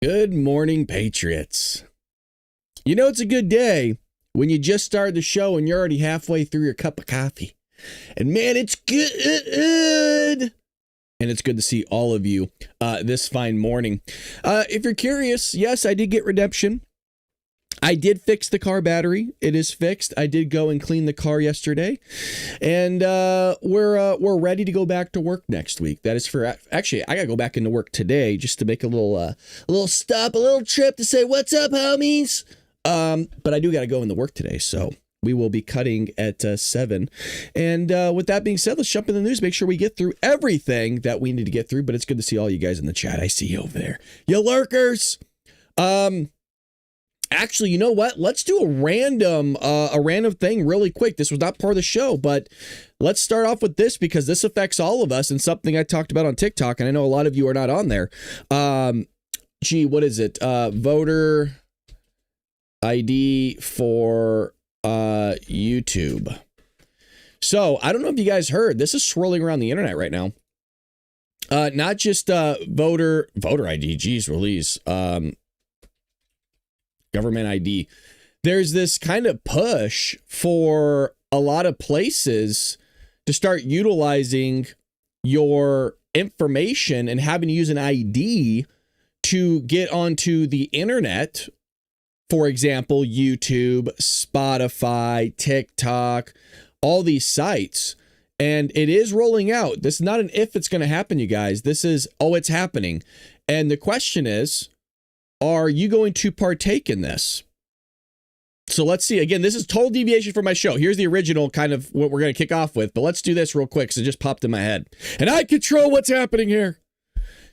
Good morning, Patriots. You know, it's a good day when you just started the show and you're already halfway through your cup of coffee. And man, it's good. And it's good to see all of you this fine morning. If you're curious, yes, I did get redemption. I did fix the car battery. It is fixed. I did go and clean the car yesterday, and we're ready to go back to work next week. That is for actually, I gotta go back into work today just to make a little stop, a little trip to say what's up, homies. But I do gotta go into work today, so we will be cutting at 7. And with that being said, let's jump in the news. Make sure we get through everything that we need to get through. But it's good to see all you guys in the chat. I see you over there, you lurkers. Actually, you know what? Let's do a random thing really quick. This was not part of the show, but let's start off with this because this affects all of us and something I talked about on TikTok, and I know a lot of you are not on there. What is it? Voter ID for YouTube. So I don't know if you guys heard. This is swirling around the internet right now. Not just voter ID. Geez, release. Government ID. There's this kind of push for a lot of places to start utilizing your information and having to use an ID to get onto the internet. For example, YouTube, Spotify, TikTok, all these sites. And it is rolling out. This is not an if it's going to happen, you guys. This is, it's happening. And the question is, are you going to partake in this? So let's see. Again, this is total deviation from my show. Here's the original kind of what we're going to kick off with. But let's do this real quick because it just popped in my head. And I control what's happening here.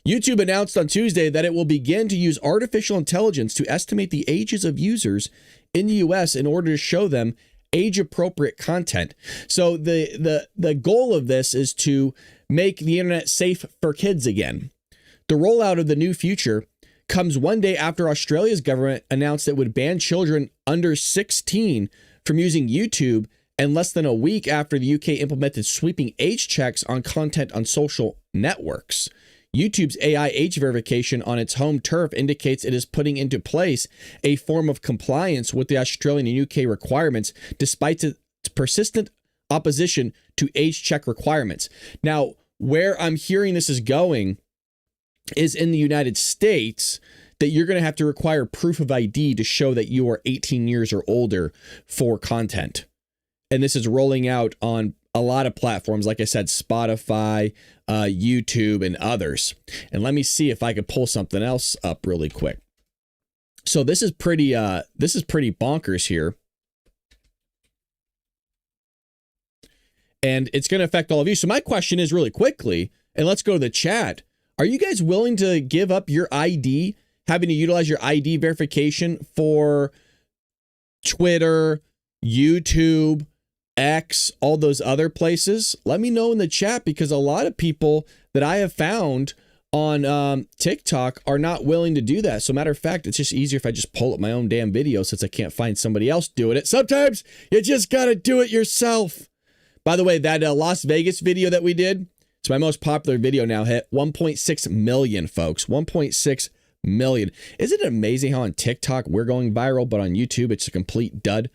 YouTube announced on Tuesday that it will begin to use artificial intelligence to estimate the ages of users in the U.S. in order to show them age-appropriate content. So the goal of this is to make the internet safe for kids again. The rollout of the new feature comes one day after Australia's government announced it would ban children under 16 from using YouTube, and less than a week after the UK implemented sweeping age checks on content on social networks. YouTube's AI age verification on its home turf indicates it is putting into place a form of compliance with the Australian and UK requirements, despite its persistent opposition to age check requirements. Now, where I'm hearing this is going is in the United States, that you're going to have to require proof of ID to show that you are 18 years or older for content. And this is rolling out on a lot of platforms, like I said, Spotify, YouTube, and others. And let me see if I could pull something else up really quick. So this is pretty bonkers here. And it's going to affect all of you. So my question is really quickly, and let's go to the chat. Are you guys willing to give up your ID, having to utilize your ID verification for Twitter, YouTube, X, all those other places? Let me know in the chat, because a lot of people that I have found on TikTok are not willing to do that. So matter of fact, it's just easier if I just pull up my own damn video since I can't find somebody else doing it. Sometimes you just got to do it yourself. By the way, that Las Vegas video that we did, it's my most popular video now, hit 1.6 million, folks. 1.6 million. Isn't it amazing how on TikTok we're going viral, but on YouTube it's a complete dud?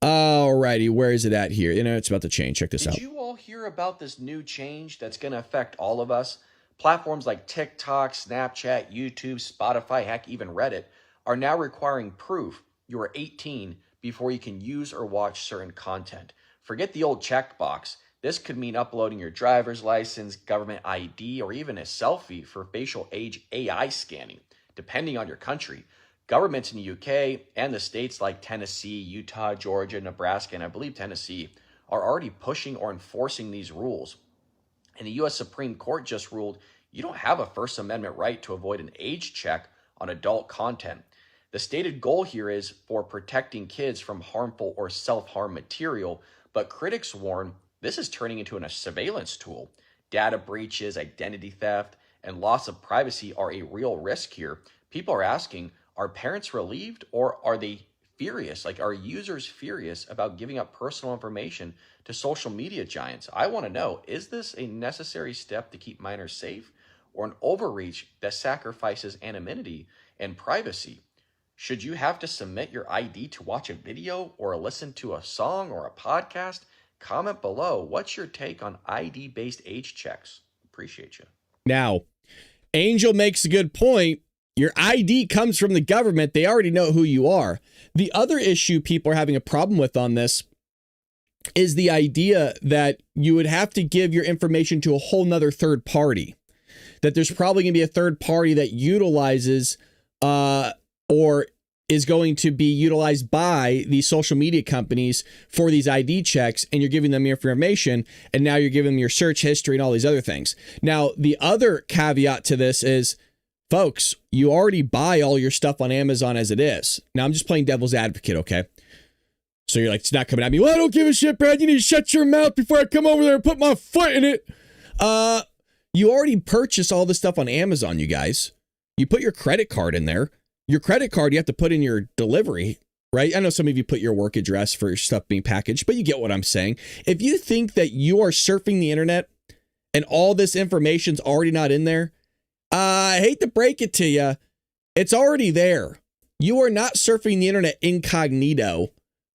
Alrighty, where is it at here? You know, it's about to change. Check this out. Did you all hear about this new change that's going to affect all of us? Platforms like TikTok, Snapchat, YouTube, Spotify, heck, even Reddit are now requiring proof you are 18 before you can use or watch certain content. Forget the old checkbox. This could mean uploading your driver's license, government ID, or even a selfie for facial age AI scanning, depending on your country. Governments in the UK and the states like Tennessee, Utah, Georgia, Nebraska, and I believe Tennessee are already pushing or enforcing these rules. And the U.S. Supreme Court just ruled you don't have a First Amendment right to avoid an age check on adult content. The stated goal here is for protecting kids from harmful or self-harm material, but critics warn this is turning into a surveillance tool. Data breaches, identity theft, and loss of privacy are a real risk here. People are asking, are parents relieved or are they furious? Like, are users furious about giving up personal information to social media giants? I want to know, is this a necessary step to keep minors safe or an overreach that sacrifices anonymity and privacy. Should you have to submit your ID to watch a video or listen to a song or a podcast? Comment below. What's your take on ID-based age checks? Appreciate you. Now, Angel makes a good point. Your ID comes from the government. They already know who you are. The other issue people are having a problem with on this is the idea that you would have to give your information to a whole nother third party, that there's probably going to be a third party that utilizes or is going to be utilized by these social media companies for these ID checks, and you're giving them your information, and now you're giving them your search history and all these other things. Now, the other caveat to this is, folks, you already buy all your stuff on Amazon as it is. Now, I'm just playing devil's advocate, okay? So you're like, it's not coming at me. Well, I don't give a shit, Brad. You need to shut your mouth before I come over there and put my foot in it. You already purchase all this stuff on Amazon, you guys. You put your credit card in there. Your credit card, you have to put in your delivery, right? I know some of you put your work address for stuff being packaged, but you get what I'm saying. If you think that you are surfing the internet and all this information's already not in there, I hate to break it to you, it's already there. You are not surfing the internet incognito.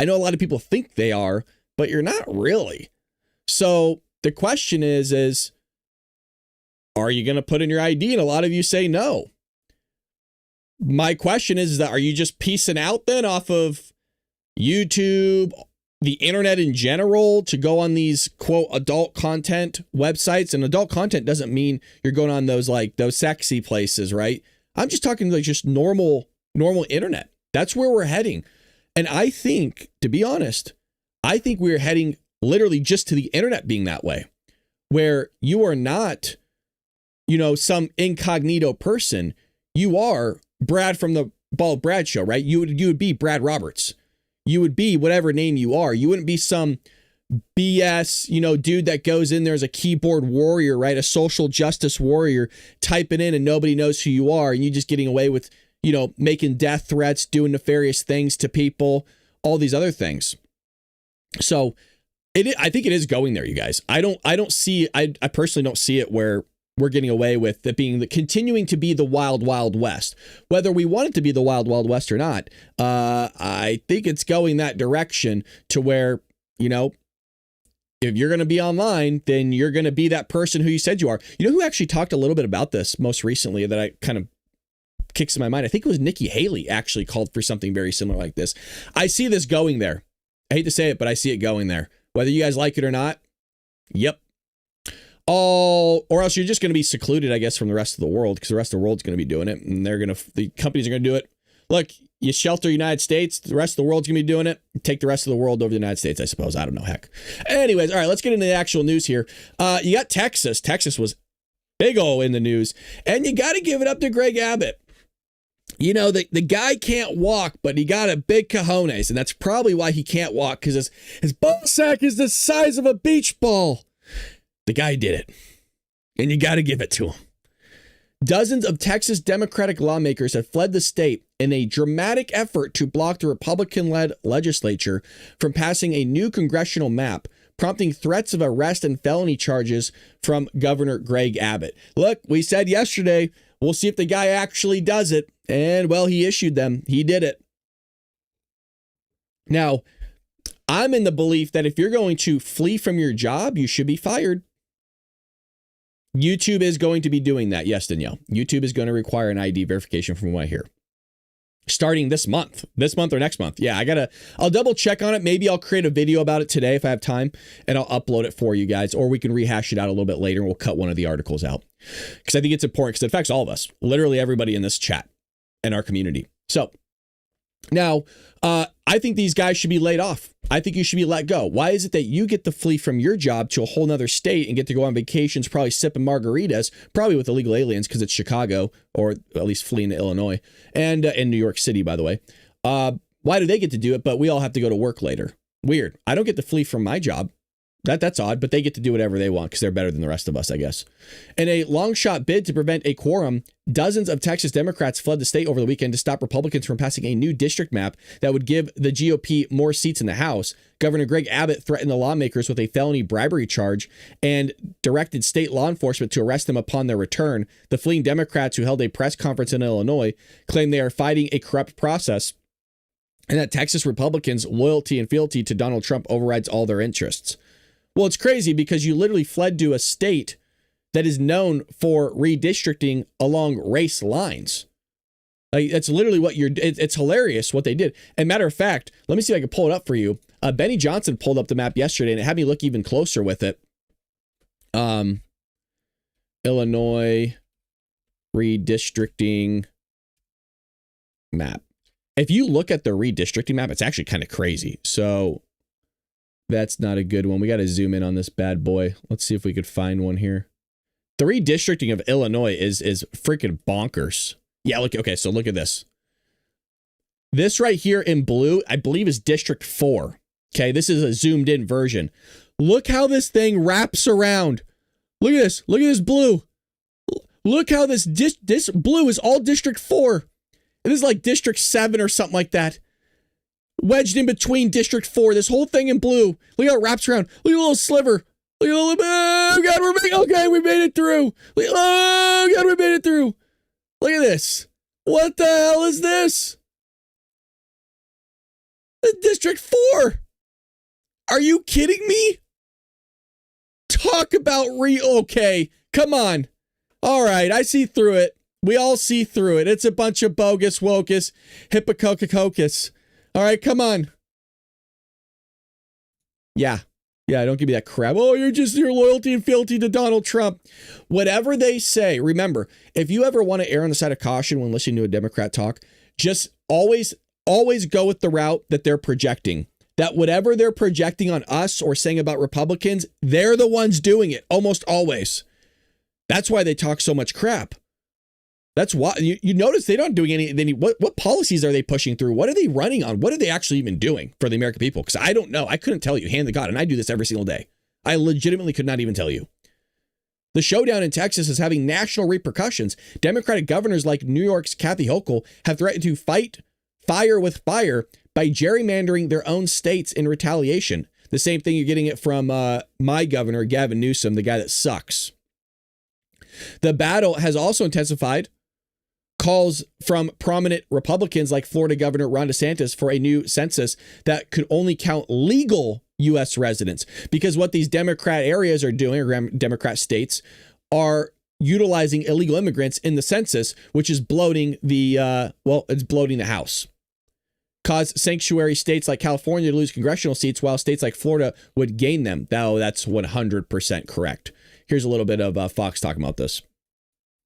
I know a lot of people think they are, but you're not really. So the question is, are you going to put in your ID? And a lot of you say no. My question is that, are you just piecing out then off of YouTube, the internet in general, to go on these quote adult content websites? And adult content doesn't mean you're going on those sexy places, right? I'm just talking like just normal internet. That's where we're heading. And I think, to be honest, I think we're heading literally just to the internet being that way, where you are not, some incognito person. You are Brad from the Bald Brad Show, right? You would be Brad Roberts. You would be whatever name you are. You wouldn't be some BS, dude that goes in there as a keyboard warrior, right? A social justice warrior, typing in and nobody knows who you are, and you just getting away with, making death threats, doing nefarious things to people, all these other things. So I think it is going there, you guys. I personally don't see it where we're getting away with it being continuing to be the wild, wild west, whether we want it to be the wild, wild west or not. I think it's going that direction to where, if you're going to be online, then you're going to be that person who you said you are. You know who actually talked a little bit about this most recently that I kind of kicks in my mind? I think it was Nikki Haley actually called for something very similar like this. I see this going there. I hate to say it, but I see it going there. Whether you guys like it or not. Yep. Or else you're just going to be secluded, I guess, from the rest of the world, because the rest of the world's going to be doing it, and the companies are going to do it. Look, you shelter the United States, the rest of the world's going to be doing it. Take the rest of the world over the United States, I suppose. I don't know, heck. Anyways, all right, let's get into the actual news here. You got Texas. Texas was big O in the news, and you got to give it up to Greg Abbott. The guy can't walk, but he got a big cojones, and that's probably why he can't walk, because his ball sack is the size of a beach ball. The guy did it, and you got to give it to him. Dozens of Texas Democratic lawmakers have fled the state in a dramatic effort to block the Republican-led legislature from passing a new congressional map, prompting threats of arrest and felony charges from Governor Greg Abbott. Look, we said yesterday, we'll see if the guy actually does it. And, well, he issued them. He did it. Now, I'm in the belief that if you're going to flee from your job, you should be fired. YouTube is going to be doing that. Yes, Danielle. YouTube is going to require an ID verification from what I hear. Starting this month or next month. Yeah, I'll double check on it. Maybe I'll create a video about it today if I have time, and I'll upload it for you guys, or we can rehash it out a little bit later and we'll cut one of the articles out, because I think it's important, because it affects all of us, literally everybody in this chat and our community. So now, I think these guys should be laid off. I think you should be let go. Why is it that you get to flee from your job to a whole nother state and get to go on vacations, probably sipping margaritas, probably with illegal aliens, because it's Chicago, or at least fleeing to Illinois, and in New York City, by the way. Why do they get to do it, but we all have to go to work later? Weird. I don't get to flee from my job. That's odd, but they get to do whatever they want because they're better than the rest of us, I guess. In a long shot bid to prevent a quorum, dozens of Texas Democrats fled the state over the weekend to stop Republicans from passing a new district map that would give the GOP more seats in the House. Governor Greg Abbott threatened the lawmakers with a felony bribery charge and directed state law enforcement to arrest them upon their return. The fleeing Democrats, who held a press conference in Illinois, claimed they are fighting a corrupt process and that Texas Republicans' loyalty and fealty to Donald Trump overrides all their interests. Well, it's crazy because you literally fled to a state that is known for redistricting along race lines. Like, that's literally what it's hilarious what they did. And matter of fact, let me see if I can pull it up for you. Benny Johnson pulled up the map yesterday and it had me look even closer with it. Illinois redistricting map. If you look at the redistricting map, it's actually kind of crazy. So that's not a good one. We got to zoom in on this bad boy. Let's see if we could find one here. The redistricting of Illinois is freaking bonkers. Yeah, look. Okay, so look at this. This right here in blue, I believe, is District 4. Okay, this is a zoomed in version. Look how this thing wraps around. Look at this. Look at this blue. Look how this blue is all District 4. It is like District 7 or something like that. Wedged in between District 4. This whole thing in blue. Look how it wraps around. Look at a little sliver. Look at a little bit. Oh, God, we made it through. Oh, God, we made it through. Look at this. What the hell is this? District 4. Are you kidding me? Talk about okay. Come on. All right, I see through it. We all see through it. It's a bunch of bogus, wokus, hippococus. All right, come on. Yeah, don't give me that crap. Oh, you're just your loyalty and fealty to Donald Trump. Whatever they say, remember, if you ever want to err on the side of caution when listening to a Democrat talk, just always go with the route that they're projecting. That whatever they're projecting on us or saying about Republicans, they're the ones doing it almost always. That's why they talk so much crap. That's why you notice they don't doing any what policies are they pushing through? What are they running on? What are they actually even doing for the American people? Because I don't know. I couldn't tell you, hand to God, and I do this every single day. I legitimately could not even tell you. The showdown in Texas is having national repercussions. Democratic governors like New York's Kathy Hochul have threatened to fight fire with fire by gerrymandering their own states in retaliation. The same thing you're getting it from my governor, Gavin Newsom, the guy that sucks. The battle has also intensified. Calls from prominent Republicans like Florida Governor Ron DeSantis for a new census that could only count legal U.S. residents, because what these Democrat areas are doing, or Democrat states, are utilizing illegal immigrants in the census, which is bloating it's bloating the House. Cause sanctuary states like California to lose congressional seats, while states like Florida would gain them. Now, that's 100% correct. Here's a little bit of Fox talking about this.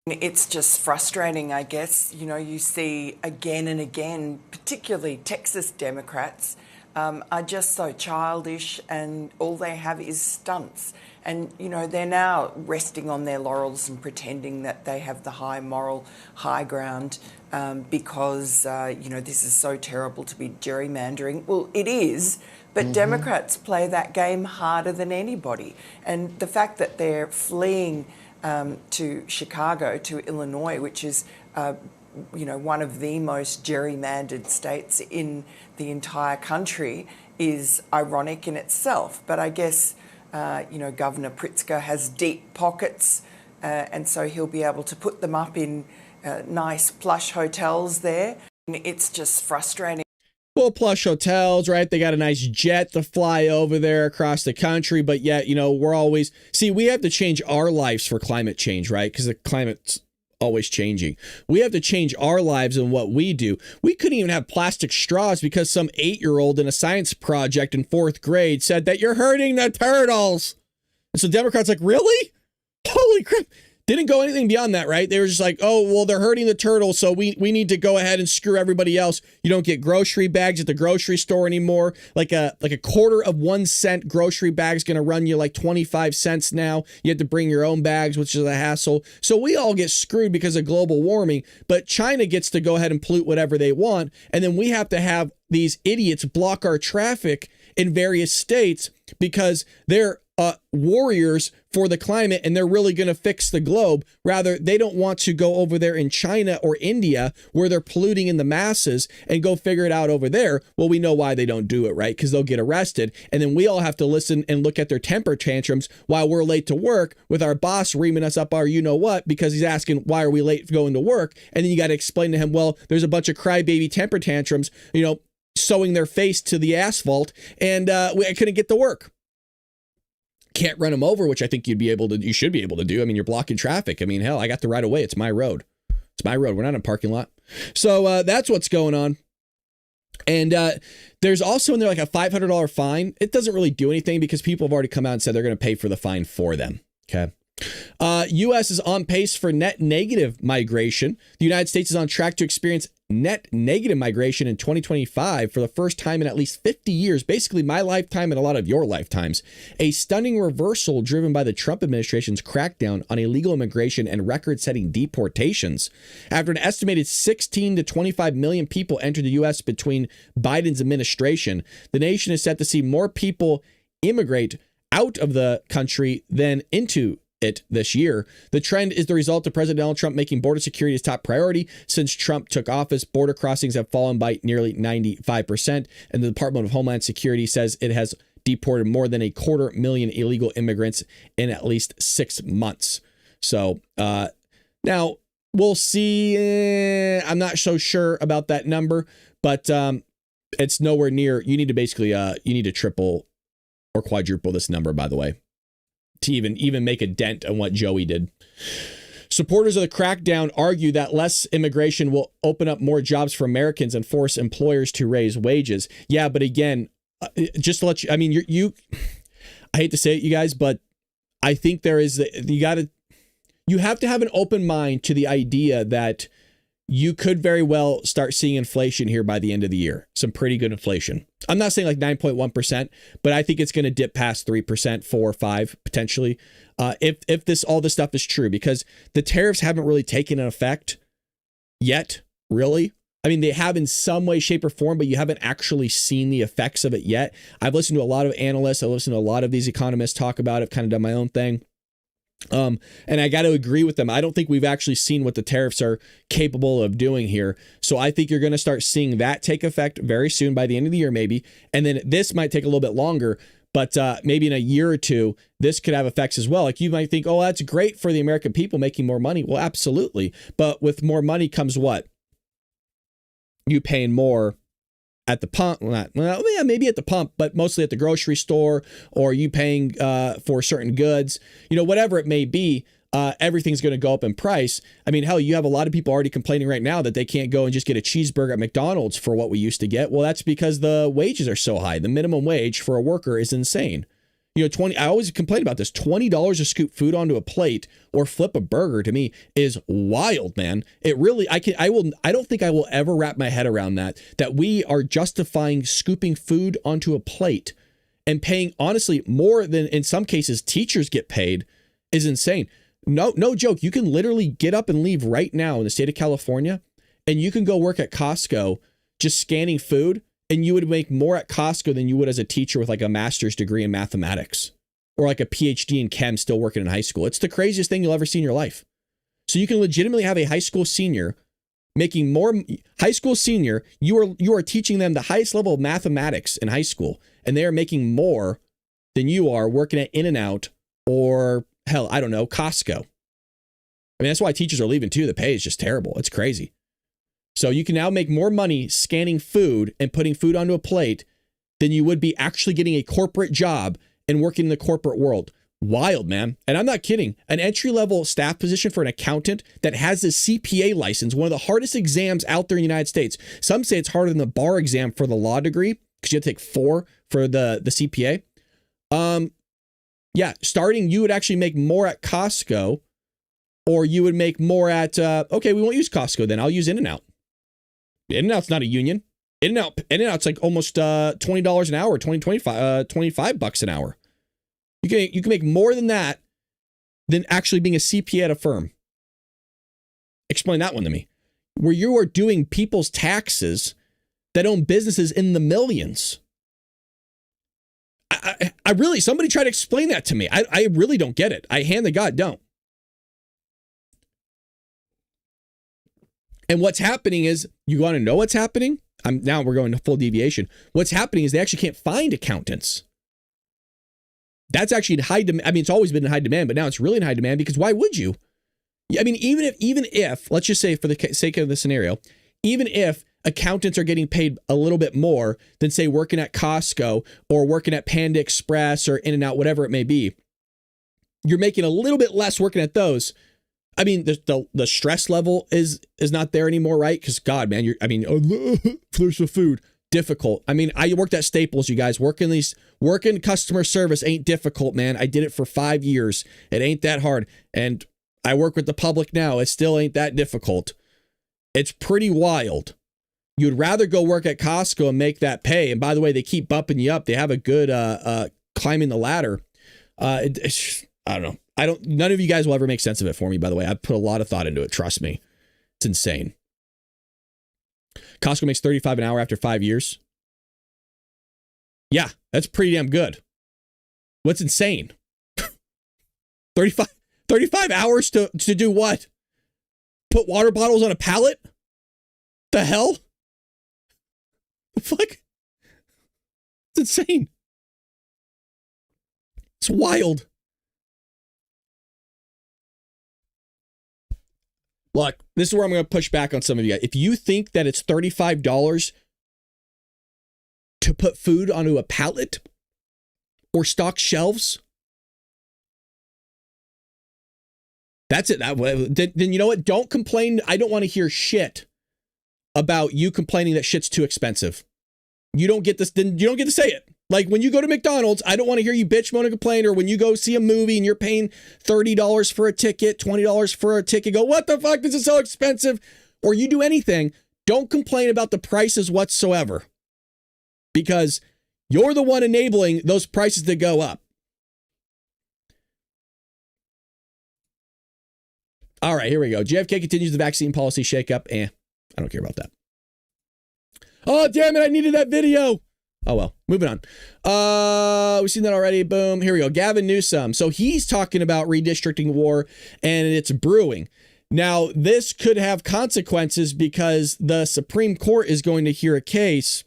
It's just frustrating, I guess. You know, you see again and again, particularly Texas Democrats, are just so childish, and all they have is stunts. And, you know, they're now resting on their laurels and pretending that they have the high moral high ground because, this is so terrible to be gerrymandering. Well, it is, but Democrats play that game harder than anybody. And the fact that they're fleeing to Chicago, to Illinois, which is, one of the most gerrymandered states in the entire country, is ironic in itself. But I guess, Governor Pritzker has deep pockets, and so he'll be able to put them up in nice plush hotels there. It's just frustrating. Well, plush hotels, right? They got a nice jet to fly over there across the country. But yet, we have to change our lives for climate change, right? Because the climate's always changing. We have to change our lives and what we do. We couldn't even have plastic straws because some 8-year-old in a science project in 4th grade said that you're hurting the turtles. And so Democrats like, really? Holy crap. Didn't go anything beyond that, right? They were just like, oh, well, they're hurting the turtles, so we need to go ahead and screw everybody else. You don't get grocery bags at the grocery store anymore. Like a 1/4 cent grocery bag is going to run you like 25 cents now. You have to bring your own bags, which is a hassle. So we all get screwed because of global warming, but China gets to go ahead and pollute whatever they want, and then we have to have these idiots block our traffic in various states because they're warriors for the climate and they're really going to fix the globe. Rather, they don't want to go over there in China or India where they're polluting in the masses and go figure it out over there. Well, we know why they don't do it, right? Because they'll get arrested. And then we all have to listen and look at their temper tantrums while we're late to work with our boss reaming us up our you-know-what because he's asking, why are we late going to work? And then you got to explain to him, well, there's a bunch of crybaby temper tantrums, sewing their face to the asphalt, and I couldn't get to work. Can't run them over, which I think you should be able to do. I mean, you're blocking traffic. I mean, hell, I got the right of way. It's my road. It's my road. We're not in a parking lot. So that's what's going on. And there's also in there like a $500 fine. It doesn't really do anything because people have already come out and said they're going to pay for the fine for them. Okay. U.S. is on pace for net negative migration. The United States is on track to experience net negative migration in 2025 for the first time in at least 50 years, basically my lifetime and a lot of your lifetimes. A stunning reversal driven by the Trump administration's crackdown on illegal immigration and record-setting deportations. After an estimated 16 to 25 million people entered the U.S. between Biden's administration, the nation is set to see more people immigrate out of the country than into it this year. The trend is the result of President Donald Trump making border security his top priority. Since Trump took office, border crossings have fallen by nearly 95%, and the Department of Homeland Security says it has deported more than 250,000 illegal immigrants in at least 6 months. So now we'll see. I'm not so sure about that number, but it's nowhere near. You need to basically you need to triple or quadruple this number, by the way, to even make a dent on what Joey did. Supporters of the crackdown argue that less immigration will open up more jobs for Americans and force employers to raise wages. Yeah, but again, just to let you, I mean, I hate to say it, you guys, but I think there is, you have to have an open mind to the idea that you could very well start seeing inflation here by the end of the year. Some pretty good inflation. I'm not saying like 9.1%, but I think it's going to dip past 3%, 4 or 5 potentially. If all this stuff is true, because the tariffs haven't really taken an effect yet, really. I mean, they have in some way, shape, or form, but you haven't actually seen the effects of it yet. I've listened to a lot of analysts. I listened to a lot of these economists talk about it. I've kind of done my own thing. And I got to agree with them. I don't think we've actually seen what the tariffs are capable of doing here. So I think you're going to start seeing that take effect very soon, by the end of the year, maybe. And then this might take a little bit longer, but maybe in a year or two, this could have effects as well. Like you might think, oh, that's great for the American people making more money. Well, absolutely. But with more money comes what? You paying more at the pump. Well, yeah, maybe at the pump, but mostly at the grocery store, or you paying for certain goods, whatever it may be. Everything's going to go up in price. I mean, hell, you have a lot of people already complaining right now that they can't go and just get a cheeseburger at McDonald's for what we used to get. Well, that's because the wages are so high. The minimum wage for a worker is insane. I always complain about this. $20 to scoop food onto a plate or flip a burger, to me, is wild, man. It really, I don't think I will ever wrap my head around that we are justifying scooping food onto a plate and paying, honestly, more than in some cases teachers get paid is insane. No joke. You can literally get up and leave right now in the state of California, and you can go work at Costco just scanning food, and you would make more at Costco than you would as a teacher with like a master's degree in mathematics or like a PhD in chem still working in high school. It's the craziest thing you'll ever see in your life. So you can legitimately have a high school senior making more. High school senior, you are teaching them the highest level of mathematics in high school, and they are making more than you are working at In-N-Out or, hell, I don't know, Costco. I mean, that's why teachers are leaving too. The pay is just terrible. It's crazy. So you can now make more money scanning food and putting food onto a plate than you would be actually getting a corporate job and working in the corporate world. Wild, man. And I'm not kidding. An entry-level staff position for an accountant that has a CPA license, one of the hardest exams out there in the United States. Some say it's harder than the bar exam for the law degree because you have to take 4 for the CPA. Yeah, starting, you would actually make more at Costco, or you would make more at, okay, we won't use Costco then. I'll use In-N-Out. In-N-Out's not a union. In-N-Out's like almost $20 an hour, 25 bucks an hour. You can make more than that than actually being a CPA at a firm. Explain that one to me. Where you are doing people's taxes that own businesses in the millions. I really, somebody try to explain that to me. I really don't get it. I hand to God don't. And what's happening is, you want to know what's happening? Now we're going to full deviation. What's happening is they actually can't find accountants. That's actually in high demand. I mean, it's always been in high demand, but now it's really in high demand, because why would you? I mean, even if, let's just say for the sake of the scenario, even if accountants are getting paid a little bit more than, say, working at Costco or working at Panda Express or In-N-Out, whatever it may be, you're making a little bit less working at those. I mean, the stress level is not there anymore, right? Because God, man, there's the food. Difficult. I mean, I worked at Staples, you guys. Working customer service ain't difficult, man. I did it for 5 years. It ain't that hard. And I work with the public now. It still ain't that difficult. It's pretty wild. You'd rather go work at Costco and make that pay. And by the way, they keep bumping you up. They have a good climbing the ladder. I don't know. None of you guys will ever make sense of it for me, by the way. I've put a lot of thought into it. Trust me. It's insane. Costco makes $35 an hour after 5 years. Yeah, that's pretty damn good. What's insane? 35 hours to do what? Put water bottles on a pallet? The hell? The fuck? It's insane. It's wild. Look, this is where I'm going to push back on some of you guys. If you think that it's $35 to put food onto a pallet or stock shelves, that's it. Then you know what? Don't complain. I don't want to hear shit about you complaining that shit's too expensive. You don't get this. Then you don't get to say it. Like when you go to McDonald's, I don't want to hear you bitch, moan, and complain. Or when you go see a movie and you're paying $30 for a ticket, $20 for a ticket, go, what the fuck? This is so expensive. Or you do anything, don't complain about the prices whatsoever. Because you're the one enabling those prices to go up. All right, here we go. JFK continues the vaccine policy shakeup. I don't care about that. Oh, damn it. I needed that video. Oh, well, moving on. We've seen that already. Boom. Here we go. Gavin Newsom. So he's talking about redistricting war, and it's brewing. Now, this could have consequences because the Supreme Court is going to hear a case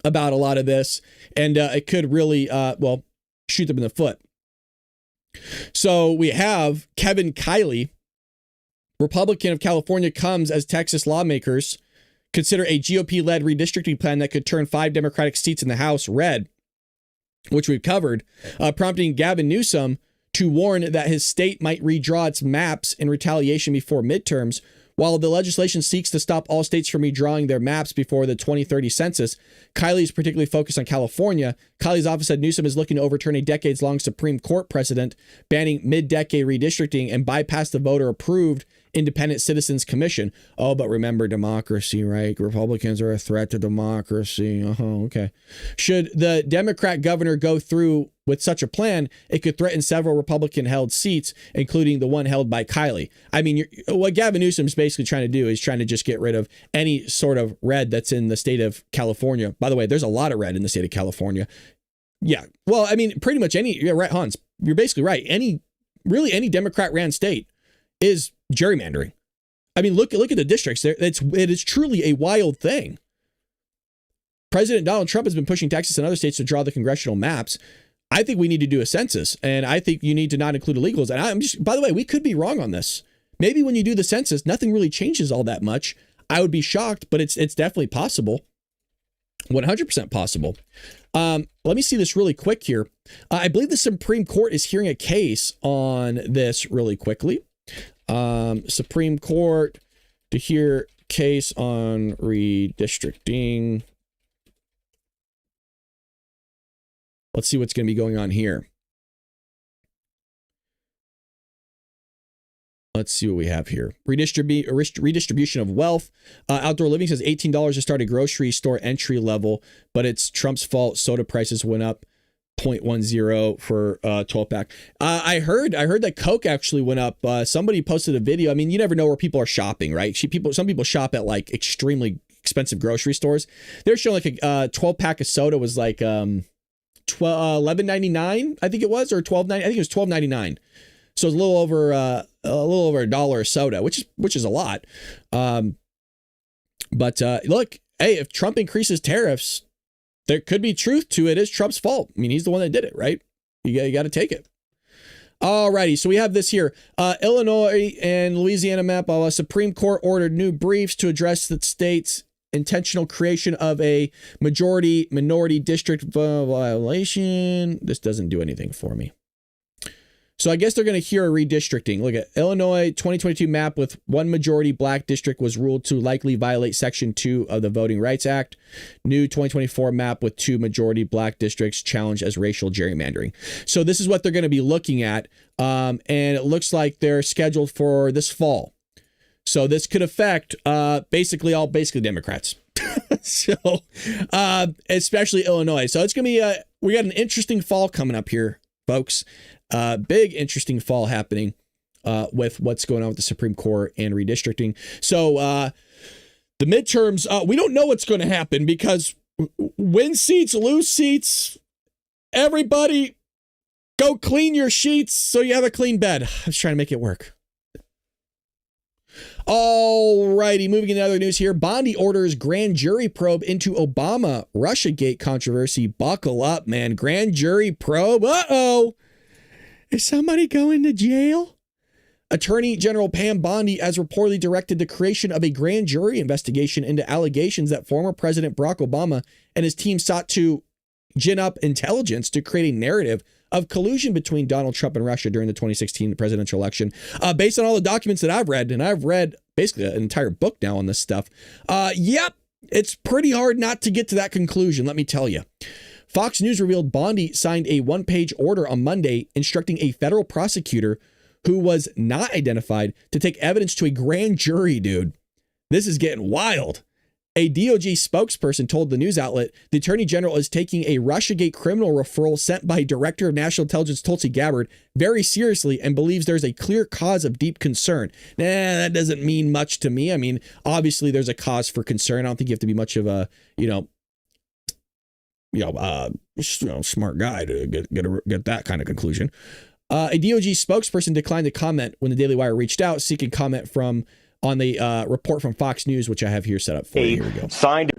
about a lot of this, and it could really, shoot them in the foot. So we have Kevin Kiley, Republican of California, comes as Texas lawmakers consider a GOP-led redistricting plan that could turn 5 Democratic seats in the House red, which we've covered, prompting Gavin Newsom to warn that his state might redraw its maps in retaliation before midterms. While the legislation seeks to stop all states from redrawing their maps before the 2030 census, Kiley is particularly focused on California. Kiley's office said Newsom is looking to overturn a decades-long Supreme Court precedent banning mid-decade redistricting and bypass the voter-approved Independent Citizens Commission. Oh, but remember democracy, right? Republicans are a threat to democracy. Okay. Should the Democrat governor go through with such a plan, it could threaten several Republican-held seats, including the one held by Kiley. I mean, what Gavin Newsom is basically trying to do is trying to just get rid of any sort of red that's in the state of California. By the way, there's a lot of red in the state of California. Yeah. Well, I mean, pretty much any, right, Hans, you're basically right. Any Democrat-ran state is gerrymandering. I mean, look at the districts there. It is truly a wild thing. President Donald Trump has been pushing Texas and other states to draw the congressional maps. I think we need to do a census, and I think you need to not include illegals. And I'm just, by the way, we could be wrong on this. Maybe when you do the census, nothing really changes all that much. I would be shocked, but it's definitely possible. 100% possible. Let me see this really quick here. I believe the Supreme Court is hearing a case on this really quickly. Supreme Court to hear case on redistricting. Let's see what's going to be going on here. Let's see what we have here. Redistribution of wealth. Outdoor Living says $18 to start a grocery store entry level, but it's Trump's fault. Soda prices went up 0.10 for 12-pack. I heard that Coke actually went up. Somebody posted a video. I mean, you never know where people are shopping, right? Some people shop at like extremely expensive grocery stores. They're showing like a 12-pack of soda was like $11.99, I think it was, or $12.99. I think it was $12.99. So it's a little over a dollar a soda, which is a lot. But look, hey, if Trump increases tariffs, there could be truth to it. It's Trump's fault. I mean, he's the one that did it, right? You got to take it. All righty. So we have this here. Illinois and Louisiana map. Supreme Court ordered new briefs to address the state's intentional creation of a majority-minority district violation. This doesn't do anything for me. So I guess they're going to hear a redistricting. Look at Illinois 2022 map with one majority black district was ruled to likely violate Section 2 of the Voting Rights Act. New 2024 map with two majority black districts challenged as racial gerrymandering. So this is what they're going to be looking at. And it looks like they're scheduled for this fall. So this could affect basically Democrats. So especially Illinois. So it's going to be we got an interesting fall coming up here, folks. Big interesting fall happening with what's going on with the Supreme Court and redistricting. So the midterms, we don't know what's going to happen because win seats, lose seats, everybody go clean your sheets so you have a clean bed. I was trying to make it work. All righty, moving into other news here. Bondi orders grand jury probe into Obama Russiagate controversy. Buckle up, man. Grand jury probe. Uh-oh. Is somebody going to jail? Attorney General Pam Bondi has reportedly directed the creation of a grand jury investigation into allegations that former President Barack Obama and his team sought to gin up intelligence to create a narrative of collusion between Donald Trump and Russia during the 2016 presidential election. Based on all the documents that I've read, and I've read basically an entire book now on this stuff, yep, it's pretty hard not to get to that conclusion, let me tell you. Fox News revealed Bondi signed a one-page order on Monday instructing a federal prosecutor who was not identified to take evidence to a grand jury, dude. This is getting wild. A DOJ spokesperson told the news outlet the Attorney General is taking a Russiagate criminal referral sent by Director of National Intelligence Tulsi Gabbard very seriously and believes there's a clear cause of deep concern. Nah, that doesn't mean much to me. I mean, obviously there's a cause for concern. I don't think you have to be much of a, smart guy to get that kind of conclusion. A DOJ spokesperson declined to comment when the Daily Wire reached out, seeking comment on the report from Fox News, which I have here set up for you. Here we go. Signed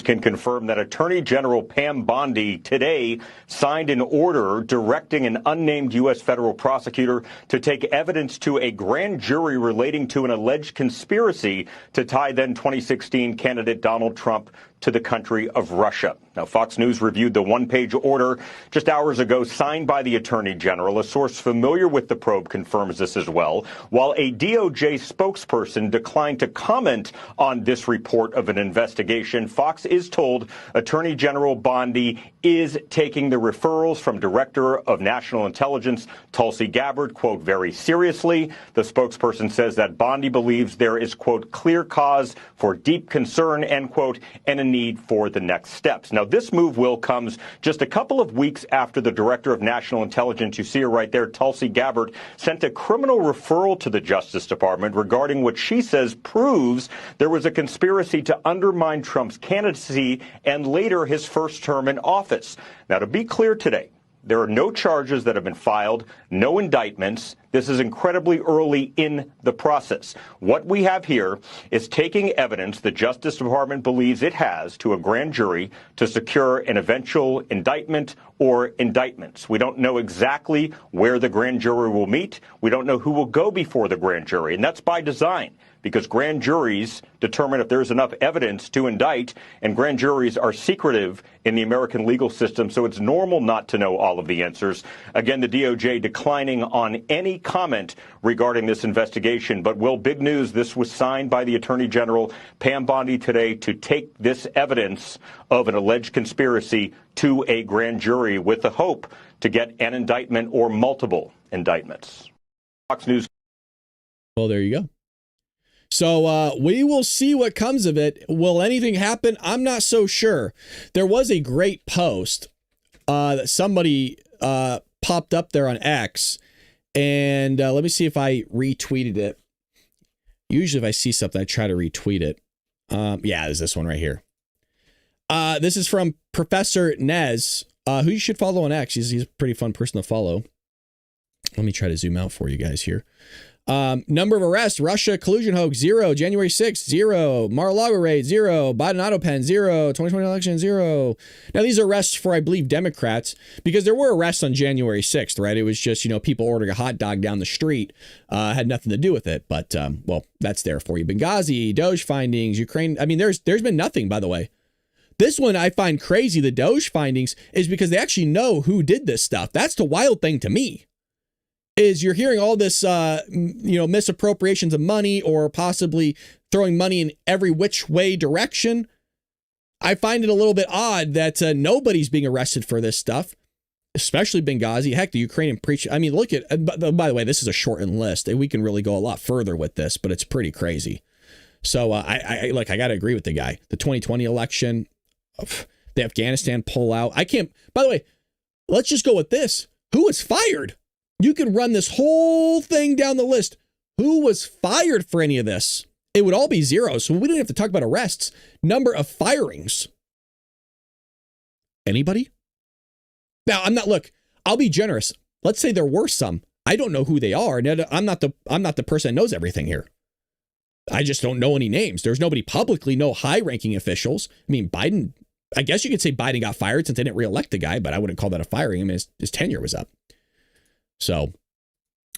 can confirm that Attorney General Pam Bondi today signed an order directing an unnamed U.S. federal prosecutor to take evidence to a grand jury relating to an alleged conspiracy to tie then 2016 candidate Donald Trump to the country of Russia. Now, Fox News reviewed the one-page order just hours ago signed by the Attorney General. A source familiar with the probe confirms this as well, while a DOJ spokesperson declined to comment on this report of an investigation. Fox is told Attorney General Bondi is taking the referrals from Director of National Intelligence Tulsi Gabbard, quote, very seriously. The spokesperson says that Bondi believes there is, quote, clear cause for deep concern, end quote, and a need for the next steps. Now, this move comes just a couple of weeks after the Director of National Intelligence, you see her right there, Tulsi Gabbard, sent a criminal referral to the Justice Department regarding what she says proves there was a conspiracy to undermine Trump's candidacy and later his first term in office. Now, to be clear today, there are no charges that have been filed, no indictments. This is incredibly early in the process. What we have here is taking evidence the Justice Department believes it has to a grand jury to secure an eventual indictment or indictments. We don't know exactly where the grand jury will meet. We don't know who will go before the grand jury, and that's by design, because grand juries determine if there's enough evidence to indict, and grand juries are secretive in the American legal system, so it's normal not to know all of the answers. Again, the DOJ declining on any comment regarding this investigation. But, Will, big news, this was signed by the Attorney General Pam Bondi today to take this evidence of an alleged conspiracy to a grand jury with the hope to get an indictment or multiple indictments. Fox News. Well, there you go. So we will see what comes of it. Will anything happen? I'm not so sure. There was a great post that somebody popped up there on X. And let me see if I retweeted it. Usually if I see something, I try to retweet it. Yeah, there's this one right here. This is from Professor Nez who you should follow on X. He's a pretty fun person to follow. Let me try to zoom out for you guys here. Number of arrests: Russia collusion hoax 0, January 6th 0, Mar-a-Lago raid 0, Biden auto pen 0, 2020 election 0. Now these are arrests for, I believe, Democrats, because there were arrests on January 6th, right? It was just, people ordering a hot dog down the street, had nothing to do with it. But well, that's there for you. Benghazi, Doge findings, Ukraine. I mean, there's been nothing, by the way. This one I find crazy. The Doge findings is because they actually know who did this stuff. That's the wild thing to me. Is you're hearing all this, misappropriations of money or possibly throwing money in every which way direction. I find it a little bit odd that nobody's being arrested for this stuff, especially Benghazi. Heck, the Ukrainian preacher. I mean, look at, by the way, this is a shortened list and we can really go a lot further with this, but it's pretty crazy. So I got to agree with the guy. The 2020 election, the Afghanistan pullout. By the way, let's just go with this. Who was fired? You could run this whole thing down the list. Who was fired for any of this? It would all be 0. So we don't have to talk about arrests. Number of firings. Anybody? Now, I'll be generous. Let's say there were some. I don't know who they are. I'm not the person that knows everything here. I just don't know any names. There's nobody publicly, no high-ranking officials. I mean, Biden, I guess you could say Biden got fired since they didn't reelect the guy, but I wouldn't call that a firing. I mean, his tenure was up. So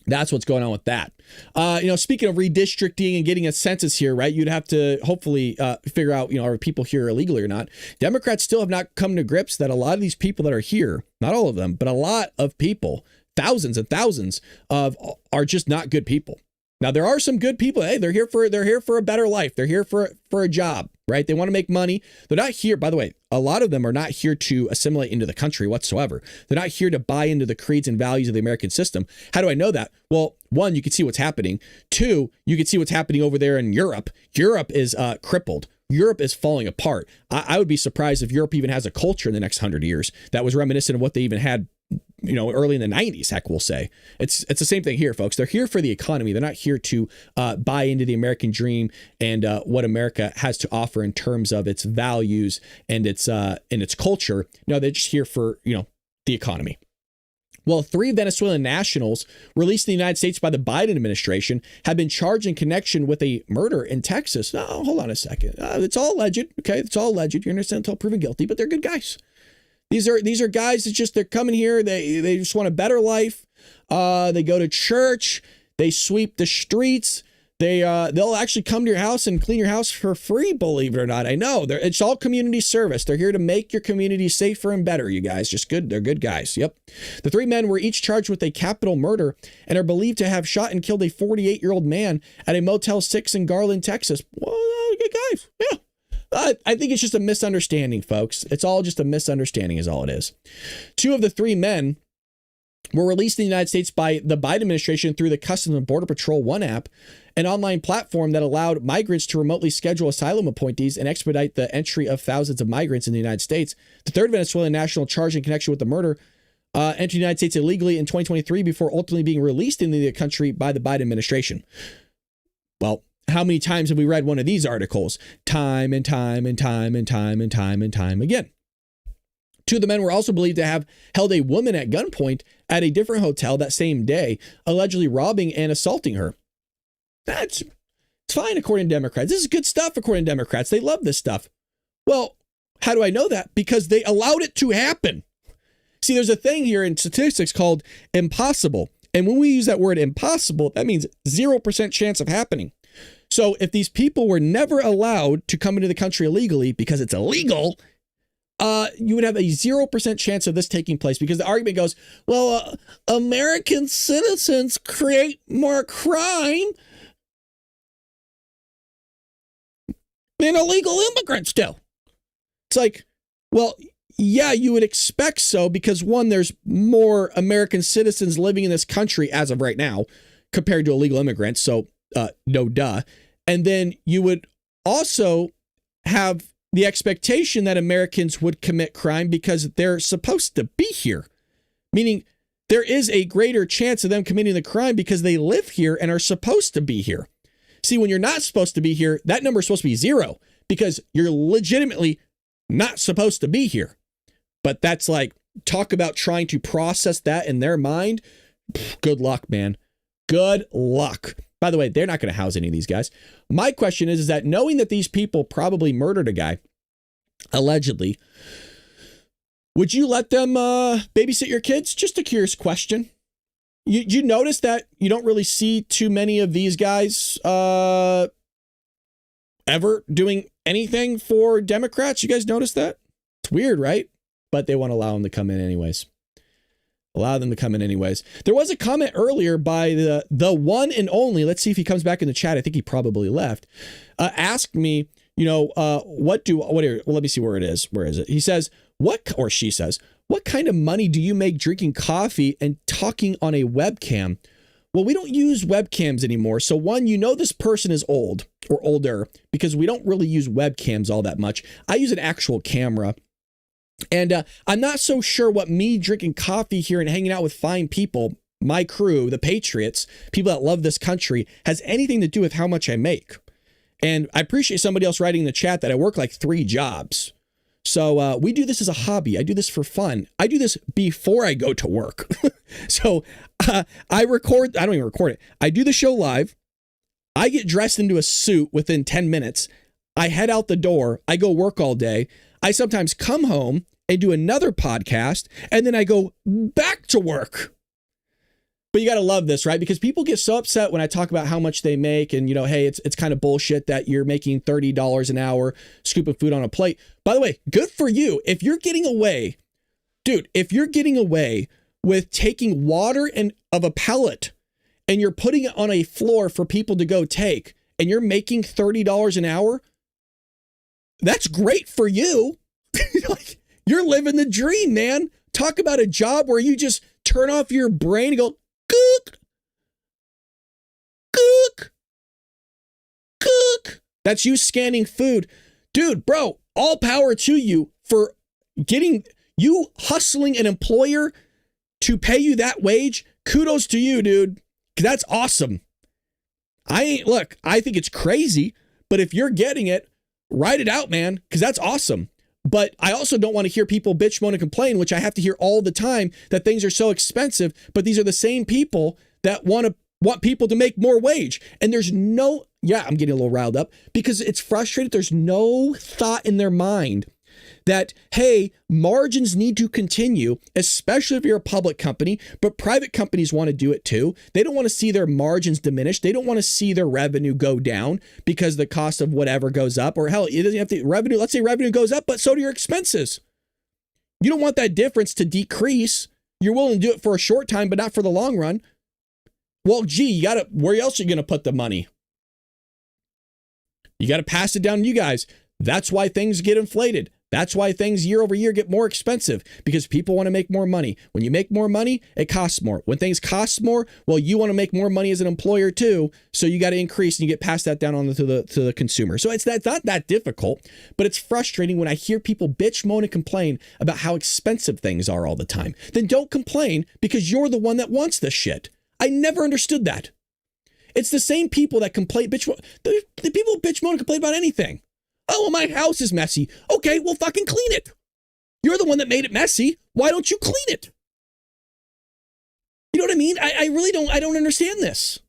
that's what's going on with that. Speaking of redistricting and getting a census here, right? You'd have to hopefully figure out, are people here illegally or not? Democrats still have not come to grips that a lot of these people that are here, not all of them, but a lot of people, thousands and thousands are just not good people. Now, there are some good people. Hey, they're here for a better life. They're here for a job, right? They want to make money. They're not here. By the way, a lot of them are not here to assimilate into the country whatsoever. They're not here to buy into the creeds and values of the American system. How do I know that? Well, 1, you can see what's happening. 2, you can see what's happening over there in Europe. Europe is crippled. Europe is falling apart. I would be surprised if Europe even has a culture in the next 100 years that was reminiscent of what they even had, early in the 90s, heck, we'll say. It's the same thing here, folks. They're here for the economy. They're not here to buy into the American dream and what America has to offer in terms of its values and its culture. No, they're just here for, the economy. Well, 3 Venezuelan nationals released in the United States by the Biden administration have been charged in connection with a murder in Texas. Now, hold on a second. It's all alleged. Okay, it's all alleged. You're innocent until proven guilty, but they're good guys. These are guys that they're coming here. They just want a better life. They go to church. They sweep the streets. They'll actually come to your house and clean your house for free, believe it or not. I know it's all community service. They're here to make your community safer and better. You guys, just good. They're good guys. Yep. The 3 men were each charged with a capital murder and are believed to have shot and killed a 48-year-old man at a Motel 6 in Garland, Texas. Well, good guys. Yeah. I think it's just a misunderstanding, folks. It's all just a misunderstanding is all it is. 2 of the 3 men were released in the United States by the Biden administration through the Customs and Border Patrol One app, an online platform that allowed migrants to remotely schedule asylum appointees and expedite the entry of thousands of migrants in the United States. The 3rd Venezuelan national charged in connection with the murder entered the United States illegally in 2023 before ultimately being released into the country by the Biden administration. Well, how many times have we read one of these articles? Time and time and time and time and time and time again. 2 of the men were also believed to have held a woman at gunpoint at a different hotel that same day, allegedly robbing and assaulting her. It's fine, according to Democrats. This is good stuff, according to Democrats. They love this stuff. Well, how do I know that? Because they allowed it to happen. See, there's a thing here in statistics called impossible. And when we use that word impossible, that means 0% chance of happening. So if these people were never allowed to come into the country illegally because it's illegal, you would have a 0% chance of this taking place, because the argument goes, well, American citizens create more crime than illegal immigrants do. It's like, well, yeah, you would expect so, because 1, there's more American citizens living in this country as of right now compared to illegal immigrants. So no duh. And then you would also have the expectation that Americans would commit crime because they're supposed to be here, meaning there is a greater chance of them committing the crime because they live here and are supposed to be here. See, when you're not supposed to be here, that number is supposed to be 0 because you're legitimately not supposed to be here. But that's like talk about trying to process that in their mind, good luck, man. Good luck. By the way, they're not going to house any of these guys. My question is that knowing that these people probably murdered a guy, allegedly, would you let them babysit your kids? Just a curious question. You notice that you don't really see too many of these guys ever doing anything for Democrats? You guys notice that? It's weird, right? But they want to allow them to come in anyways. Allow them to come in anyways. There was a comment earlier by the one and only, let's see if he comes back in the chat. I think he probably left. Asked me, let me see where it is. Where is it? He says, she says, what kind of money do you make drinking coffee and talking on a webcam? Well, we don't use webcams anymore. So one, this person is old or older because we don't really use webcams all that much. I use an actual camera. And I'm not so sure what me drinking coffee here and hanging out with fine people, my crew, the Patriots, people that love this country, has anything to do with how much I make. And I appreciate somebody else writing in the chat that I work like 3 jobs. So we do this as a hobby. I do this for fun. I do this before I go to work. So I don't even record it. I do the show live. I get dressed into a suit within 10 minutes. I head out the door. I go work all day. I sometimes come home and do another podcast, and then I go back to work. But you got to love this, right? Because people get so upset when I talk about how much they make and, hey, it's kind of bullshit that you're making $30 an hour scooping food on a plate. By the way, good for you. If you're getting away with taking water of a pellet and you're putting it on a floor for people to go take, and you're making $30 an hour, that's great for you. Like, you're living the dream, man. Talk about a job where you just turn off your brain and go, cook, cook, cook. That's you scanning food. Dude, bro, all power to you for you hustling an employer to pay you that wage. Kudos to you, dude. That's awesome. I think it's crazy, but if you're getting it, write it out, man, because that's awesome. But I also don't want to hear people bitch, moan, and complain, which I have to hear all the time, that things are so expensive. But these are the same people that want people to make more wage. And there's I'm getting a little riled up because it's frustrating. There's no thought in their mind that, hey, margins need to continue, especially if you're a public company, but private companies want to do it too. They don't want to see their margins diminish. They don't want to see their revenue go down because the cost of whatever goes up, or hell, it doesn't have to revenue. Let's say revenue goes up, but so do your expenses. You don't want that difference to decrease. You're willing to do it for a short time, but not for the long run. Well, gee, where else are you going to put the money? You got to pass it down to you guys. That's why things get inflated. That's why things year over year get more expensive, because people want to make more money. When you make more money, it costs more. When things cost more, well, you want to make more money as an employer too. So you got to increase and you get passed that down on to the consumer. So it's not that difficult, but it's frustrating when I hear people bitch, moan, and complain about how expensive things are all the time. Then don't complain, because you're the one that wants this shit. I never understood that. It's the same people that complain, the people bitch, moan, and complain about anything. Oh, well, my house is messy. Okay, well, fucking clean it. You're the one that made it messy. Why don't you clean it? You know what I mean? I really don't understand this.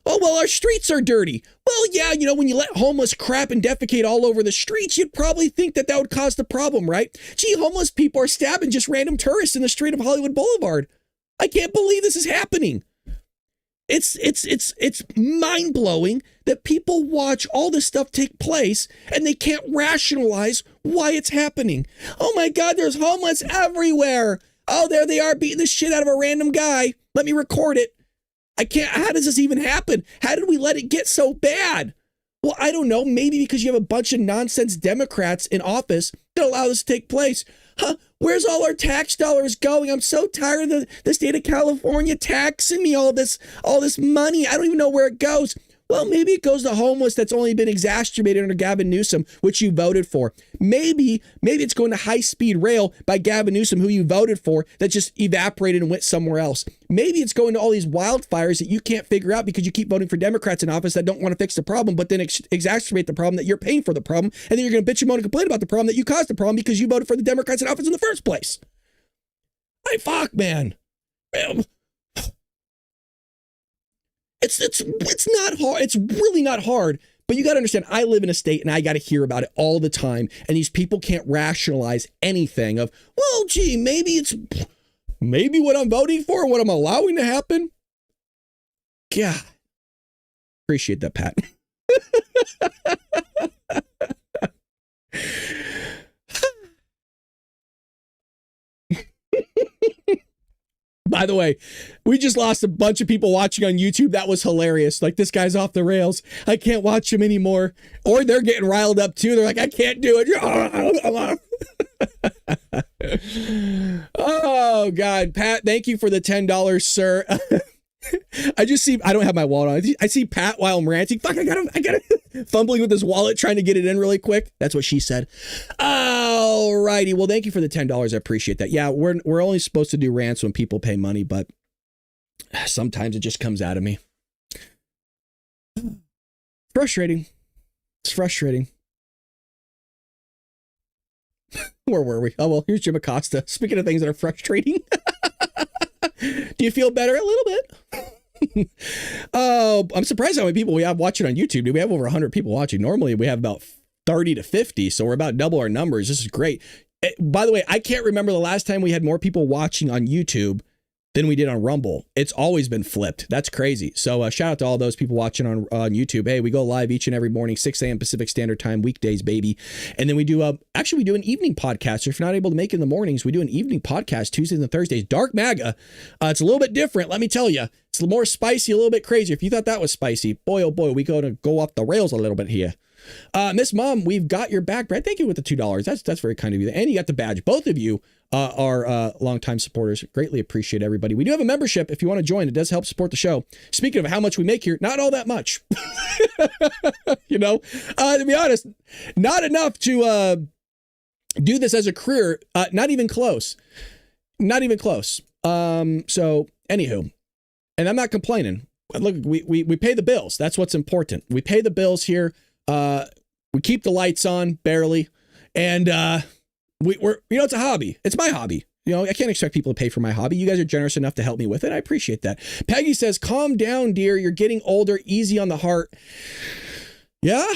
Oh, well, our streets are dirty. Well, yeah, when you let homeless crap and defecate all over the streets, you'd probably think that would cause the problem, right? Gee, homeless people are stabbing just random tourists in the street of Hollywood Boulevard. I can't believe this is happening. It's mind-blowing that people watch all this stuff take place and they can't rationalize why it's happening. Oh my God, there's homeless everywhere. Oh, there they are beating the shit out of a random guy. Let me record it. How does this even happen? How did we let it get so bad? Well, I don't know. Maybe because you have a bunch of nonsense Democrats in office that allow this to take place. Huh? Where's all our tax dollars going? I'm so tired of the state of California taxing me all this money. I don't even know where it goes. Well, maybe it goes to homeless that's only been exacerbated under Gavin Newsom, which you voted for. Maybe it's going to high-speed rail by Gavin Newsom, who you voted for, that just evaporated and went somewhere else. Maybe it's going to all these wildfires that you can't figure out because you keep voting for Democrats in office that don't want to fix the problem, but then exacerbate the problem that you're paying for the problem, and then you're going to bitch and moan and complain about the problem that you caused the problem because you voted for the Democrats in office in the first place. Hey, fuck, man. It's not hard. It's really not hard. But you got to understand, I live in a state and I got to hear about it all the time. And these people can't rationalize anything of, well, gee, maybe what I'm voting for, what I'm allowing to happen. God, appreciate that, Pat. By the way, we just lost a bunch of people watching on YouTube. That was hilarious. Like, this guy's off the rails. I can't watch him anymore. Or they're getting riled up too. They're like, I can't do it. Oh, God. Pat, thank you for the $10, sir. I don't have my wallet on. I see Pat while I'm ranting. Fuck, I got him fumbling with his wallet, trying to get it in really quick. That's what she said. All righty. Well, thank you for the $10. I appreciate that. Yeah, we're only supposed to do rants when people pay money, but sometimes it just comes out of me. Frustrating. It's frustrating. Where were we? Oh, well, here's Jim Acosta. Speaking of things that are frustrating. Do you feel better a little bit? Oh, I'm surprised how many people we have watching on YouTube. We have over 100 people watching. Normally we have about 30 to 50. So we're about double our numbers. This is great. By the way, I can't remember the last time we had more people watching on YouTube than we did on Rumble. It's always been flipped. That's crazy. So shout out to all those people watching on YouTube. Hey, we go live each and every morning, 6 a.m. Pacific Standard Time, weekdays, baby. And then we do we do an evening podcast. So if you're not able to make it in the mornings, we do an evening podcast Tuesdays and Thursdays. Dark MAGA. It's a little bit different. Let me tell you, it's more spicy, a little bit crazy. If you thought that was spicy, boy, oh boy, we go off the rails a little bit here. Miss Mom, we've got your back, Brad. Thank you with the $2. That's very kind of you. And you got the badge. Both of you are longtime supporters. Greatly appreciate everybody. We do have a membership if you want to join. It does help support the show. Speaking of how much we make here, not all that much. To be honest, not enough to do this as a career. Not even close. Not even close. So anywho, and I'm not complaining. Look, we pay the bills. That's what's important. We pay the bills here. We keep the lights on barely. And we're it's a hobby. It's my hobby. I can't expect people to pay for my hobby. You guys are generous enough to help me with it. I appreciate that. Peggy says, calm down, dear. You're getting older. Easy on the heart. Yeah.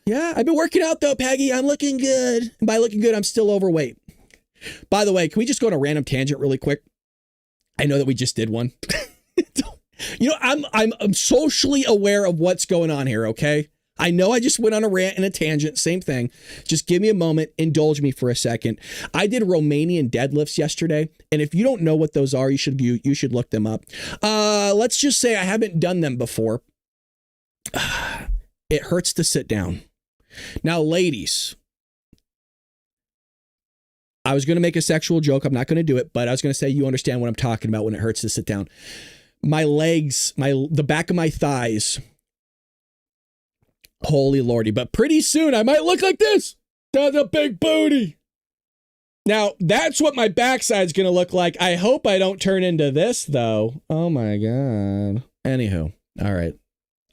I've been working out though, Peggy. I'm looking good. And by looking good, I'm still overweight. By the way, can we just go on a random tangent really quick? I know that we just did one. I'm socially aware of what's going on here. Okay. I know I just went on a rant and a tangent, same thing. Just give me a moment, indulge me for a second. I did Romanian deadlifts yesterday, and if you don't know what those are, you should look them up. Let's just say I haven't done them before. It hurts to sit down. Now, ladies, I was going to make a sexual joke. I'm not going to do it, but I was going to say you understand what I'm talking about when it hurts to sit down. My legs, the back of my thighs. Holy Lordy. But pretty soon I might look like this. That's a big booty. Now, that's what my backside's going to look like. I hope I don't turn into this, though. Oh, my God. Anywho. All right.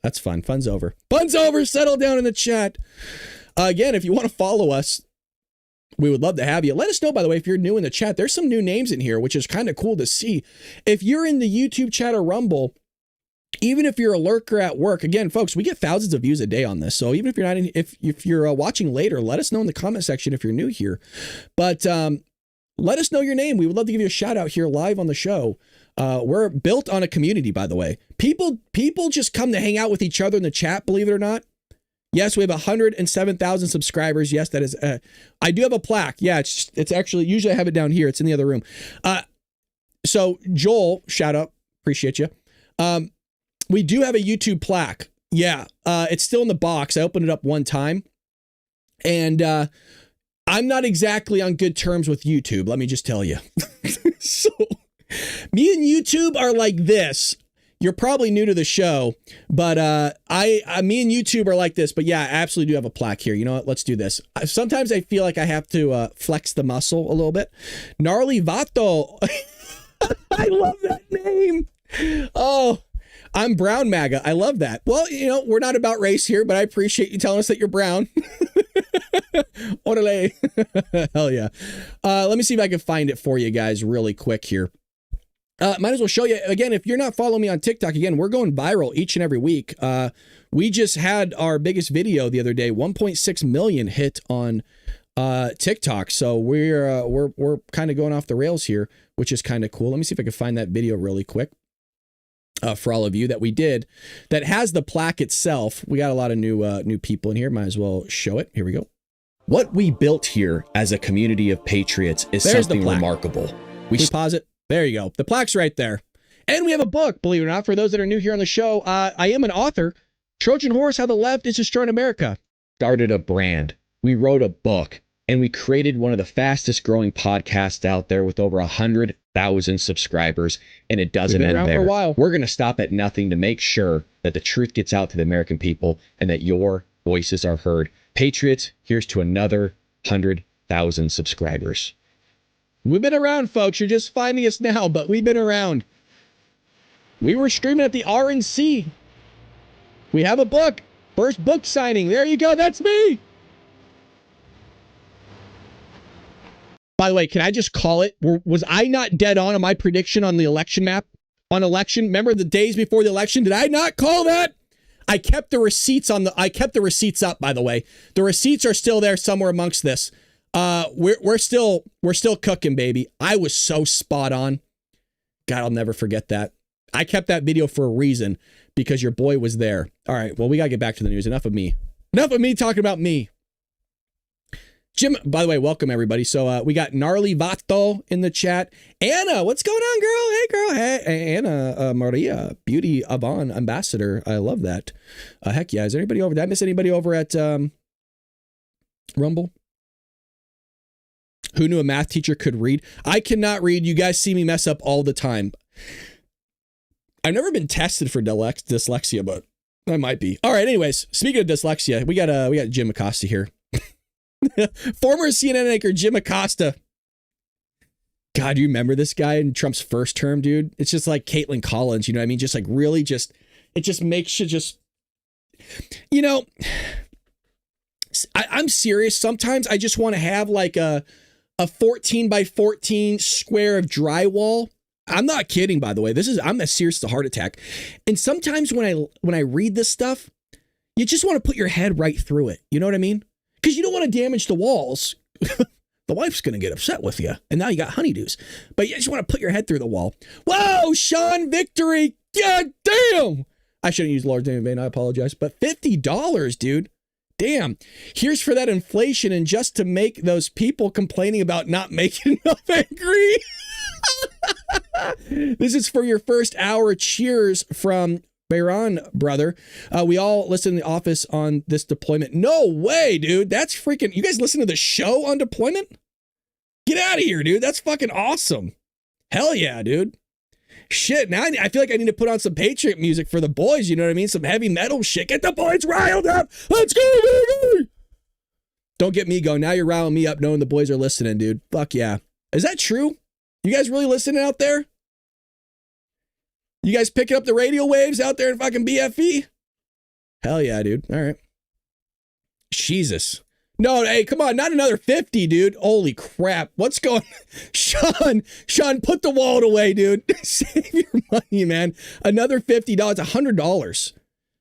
That's fun. Fun's over. Fun's over. Settle down in the chat. Again, if you want to follow us, we would love to have you. Let us know, by the way, if you're new in the chat. There's some new names in here, which is kind of cool to see. If you're in the YouTube chat or Rumble, even if you're a lurker at work, again, folks, we get thousands of views a day on this. So even if you're not, if you're watching later, let us know in the comment section if you're new here. But let us know your name. We would love to give you a shout out here live on the show. We're built on a community, by the way. People just come to hang out with each other in the chat, believe it or not. Yes, we have 107,000 subscribers. Yes, that is. I do have a plaque. Yeah, it's actually, usually I have it down here. It's in the other room. So Joel, shout out. Appreciate you. We do have a YouTube plaque. Yeah, it's still in the box. I opened it up one time. And I'm not exactly on good terms with YouTube, let me just tell you. So me and YouTube are like this. you're probably new to the show, but me and YouTube are like this. But yeah, I absolutely do have a plaque here. You know what? Let's do this. Sometimes I feel like I have to flex the muscle a little bit. Gnarly Vato. I love that name. Oh, I'm brown MAGA. I love that. Well, you know, we're not about race here, but I appreciate you telling us that you're brown. Orale. Hell yeah. Let me see if I can find it for you guys really quick here. Might as well show you again. If you're not following me on TikTok, again, we're going viral each and every week. We just had our biggest video the other day, 1.6 million hit on TikTok. So we're kind of going off the rails here, which is kind of cool. Let me see if I can find that video really quick. For all of you that we did, that has the plaque itself. We got a lot of new people in here. Might as well show it. Here we go. What we built here as a community of patriots is something remarkable. We pause it. There you go. The plaque's right there. And we have a book, believe it or not, for those that are new here on the show. I am an author. Trojan Horse, How the Left is Destroying America. Started a brand. We wrote a book. And we created one of the fastest growing podcasts out there with over 100,000 subscribers. And it doesn't end there. For a while. We're going to stop at nothing to make sure that the truth gets out to the American people and that your voices are heard. Patriots, here's to another 100,000 subscribers. We've been around, folks. You're just finding us now, but we've been around. We were streaming at the RNC. We have a book. First book signing. There you go. That's me. By the way, can I just call it? Was I not dead on my prediction on the election map? On election? Remember the days before the election? Did I not call that? I kept the receipts up, by the way. The receipts are still there somewhere amongst this. We're still cooking, baby. I was so spot on. God, I'll never forget that. I kept that video for a reason, because your boy was there. All right, well, we got to get back to the news. Enough of me talking about me. Jim, by the way, welcome everybody. So we got Gnarly Vato in the chat. Anna, what's going on, girl? Hey, girl. Hey, Anna Maria, Beauty Avon Ambassador. I love that. Heck yeah. Is there anybody over? Did I miss anybody over at Rumble? Who knew a math teacher could read? I cannot read. You guys see me mess up all the time. I've never been tested for dyslexia, but I might be. All right. Anyways, speaking of dyslexia, we got Jim Acosta here. Former CNN anchor Jim Acosta. God, you remember this guy in Trump's first term, dude? It's just like Caitlin Collins, you know what I mean? Just like really it just makes you just, you know, I'm serious. Sometimes I just want to have like a 14 by 14 square of drywall. I'm not kidding, by the way. I'm as serious as a heart attack. And sometimes when I read this stuff, you just want to put your head right through it. You know what I mean? Because you don't want to damage the walls. The wife's going to get upset with you. And now you got honeydews. But you just want to put your head through the wall. Whoa, Sean Victory. God damn. I shouldn't use Lord's name in vain. I apologize. But $50, dude. Damn. Here's for that inflation and just to make those people complaining about not making enough angry. This is for your first hour. Cheers from Bayron, brother. We all listen in the office on this deployment. No way, dude. That's freaking... You guys listen to the show on deployment? Get out of here, dude. That's fucking awesome. Hell yeah, dude. Shit, now I feel like I need to put on some Patriot music for the boys, you know what I mean? Some heavy metal shit. Get the boys riled up. Let's go, baby. Don't get me going. Now you're riling me up knowing the boys are listening, dude. Fuck yeah. Is that true? You guys really listening out there? You guys picking up the radio waves out there in fucking BFE? Hell yeah, dude. All right. Jesus. No, hey, come on. Not another 50, dude. Holy crap. What's going on? Sean, put the wallet away, dude. Save your money, man. Another $50. $100.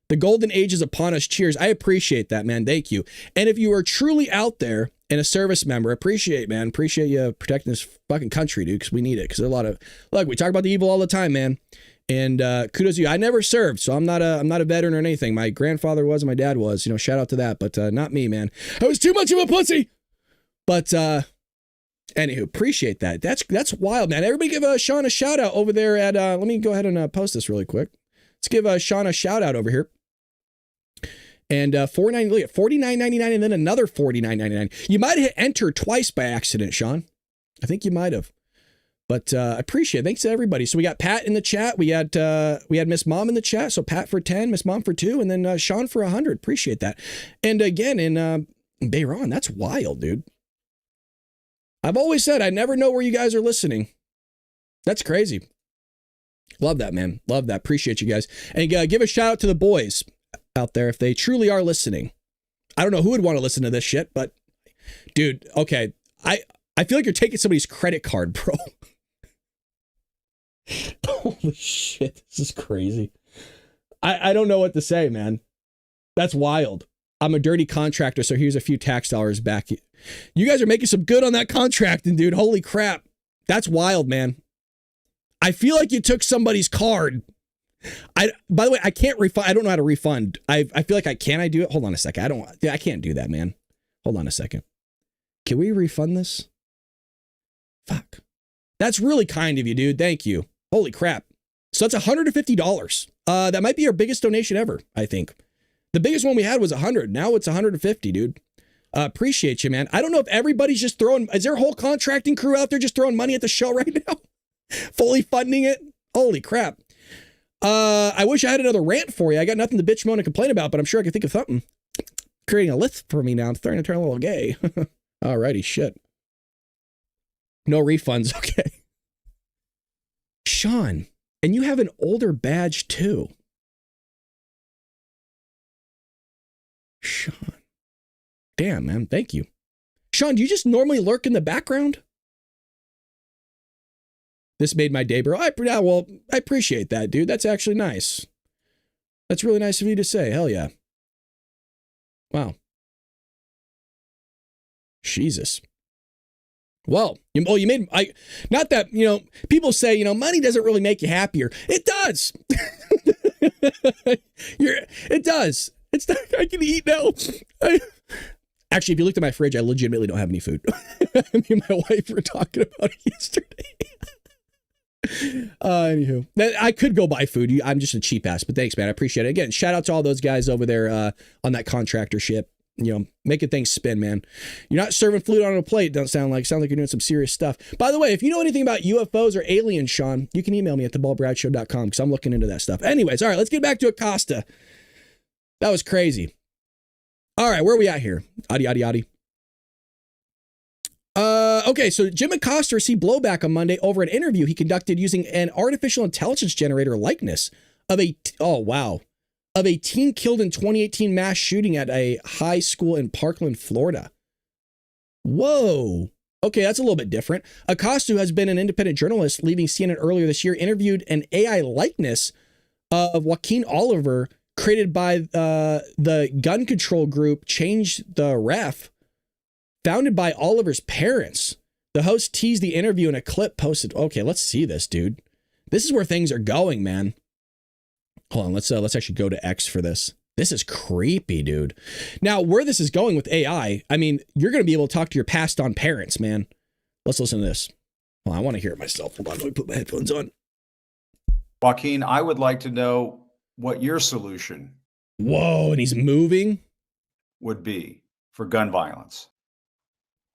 The golden age is upon us. Cheers. I appreciate that, man. Thank you. And if you are truly out there and a service member, appreciate you protecting this fucking country, dude, because we need it. Because there's a lot of... Look, we talk about the evil all the time, man. And kudos to you. I never served, so I'm not a veteran or anything. My grandfather was, and my dad was. You know, shout out to that, but not me, man. I was too much of a pussy. But anywho, appreciate that. That's wild, man. Everybody give Sean a shout out over there at. Let me go ahead and post this really quick. Let's give Sean a shout out over here. And $49.99, and then another $49.99. You might have hit enter twice by accident, Sean. I think you might have. But I appreciate it. Thanks to everybody. So we got Pat in the chat. We had Miss Mom in the chat. So Pat for 10, Miss Mom for 2, and then Sean for 100. Appreciate that. And again, in Bayron, that's wild, dude. I've always said I never know where you guys are listening. That's crazy. Love that, man. Love that. Appreciate you guys. And give a shout out to the boys out there if they truly are listening. I don't know who would want to listen to this shit, but dude, okay. I feel like you're taking somebody's credit card, bro. Holy shit. This is crazy. I don't know what to say, man. That's wild. I'm a dirty contractor, so here's a few tax dollars back. You guys are making some good on that contracting, dude. Holy crap. That's wild, man. I feel like you took somebody's card. By the way, I can't refund. I don't know how to refund. I feel like can I do it? Hold on a second. I can't do that, man. Hold on a second. Can we refund this? Fuck. That's really kind of you, dude. Thank you. Holy crap. So that's $150. That might be our biggest donation ever, I think. The biggest one we had was 100. Now it's 150, dude. Appreciate you, man. I don't know if everybody's just throwing, is there a whole contracting crew out there just throwing money at the show right now? Fully funding it? Holy crap. I wish I had another rant for you. I got nothing to bitch, moan, and complain about, but I'm sure I can think of something. Creating a list for me now. I'm starting to turn a little gay. Alrighty, shit. No refunds, okay. Sean, and you have an older badge too. Sean. Damn, man, thank you. Sean, do you just normally lurk in the background? This made my day, bro. I appreciate that, dude. That's actually nice. That's really nice of you to say. Hell yeah. Wow. Jesus. Well, you made, not that, people say, money doesn't really make you happier. It does. It does. It's not, I can eat now. Actually, if you looked at my fridge, I legitimately don't have any food. Me and my wife were talking about it yesterday. Anywho, I could go buy food. I'm just a cheap ass, but thanks, man. I appreciate it. Again, shout out to all those guys over there on that contractor ship. Making things spin, man. You're not serving flute on a plate. Sound like you're doing some serious stuff. By the way, if you know anything about UFOs or aliens, Sean, you can email me at theballbradshow.com because I'm looking into that stuff. Anyways, all right, let's get back to Acosta. That was crazy. All right, where are we at here? Adi. Okay, so Jim Acosta received blowback on Monday over an interview he conducted using an artificial intelligence generator likeness of a teen killed in 2018 mass shooting at a high school in Parkland, Florida. Whoa. Okay, that's a little bit different. Acosta, who has been an independent journalist, leaving CNN earlier this year, interviewed an AI likeness of Joaquin Oliver created by the gun control group Change the Ref, founded by Oliver's parents. The host teased the interview in a clip posted. Okay, let's see this, dude. This is where things are going, man. Hold on, let's actually go to X for this. This is creepy, dude. Now, where this is going with AI, I mean, you're going to be able to talk to your passed on parents, man. Let's listen to this. Well, I want to hear it myself. Hold on, let me put my headphones on. Joaquin, I would like to know what your solution Whoa, and he's moving? would be for gun violence.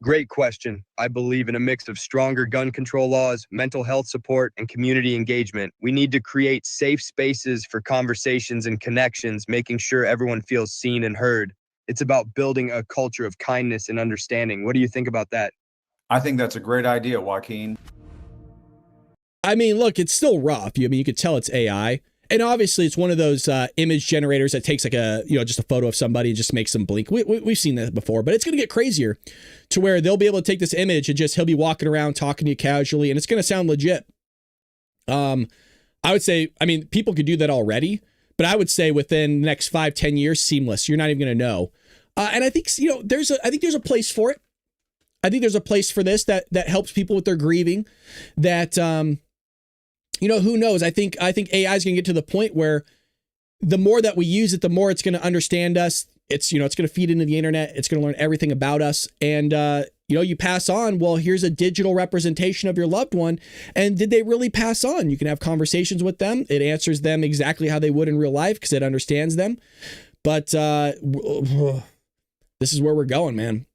Great question. I believe in a mix of stronger gun control laws, mental health support, and community engagement. We need to create safe spaces for conversations and connections, making sure everyone feels seen and heard. It's about building a culture of kindness and understanding. What do you think about that? I think that's a great idea, Joaquin. I mean, look, it's still rough. You could tell it's AI. And obviously, it's one of those image generators that takes like just a photo of somebody and just makes them blink. We've seen that before, but it's going to get crazier to where they'll be able to take this image and he'll be walking around talking to you casually, and it's going to sound legit. I would say, I mean, people could do that already, but I would say within the next 5-10 years, seamless. You're not even going to know. And I think, there's a place for it. I think there's a place for this that helps people with their grieving, that, who knows? I think AI is going to get to the point where the more that we use it, the more it's going to understand us. It's going to feed into the internet. It's going to learn everything about us. And, you pass on, well, here's a digital representation of your loved one. And did they really pass on? You can have conversations with them. It answers them exactly how they would in real life because it understands them. But this is where we're going, man.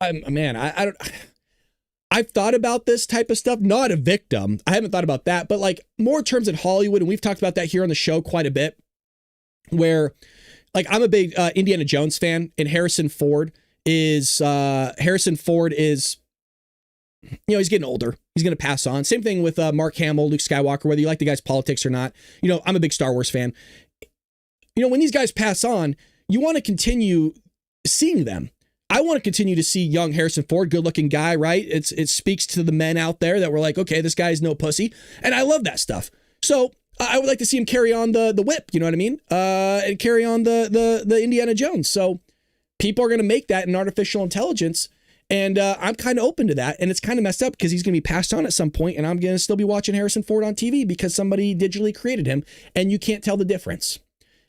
I don't. I've thought about this type of stuff, not a victim. I haven't thought about that, but like more in terms of Hollywood, and we've talked about that here on the show quite a bit, where like I'm a big Indiana Jones fan, and Harrison Ford is, he's getting older. He's going to pass on. Same thing with Mark Hamill, Luke Skywalker, whether you like the guy's politics or not. I'm a big Star Wars fan. When these guys pass on, you want to continue seeing them. I want to continue to see young Harrison Ford, good looking guy, right? It speaks to the men out there that were like, okay, this guy's no pussy. And I love that stuff. So I would like to see him carry on the whip, you know what I mean? And carry on the Indiana Jones. So people are going to make that in artificial intelligence. And I'm kind of open to that. And it's kind of messed up because he's going to be passed on at some point, and I'm going to still be watching Harrison Ford on TV because somebody digitally created him, and you can't tell the difference.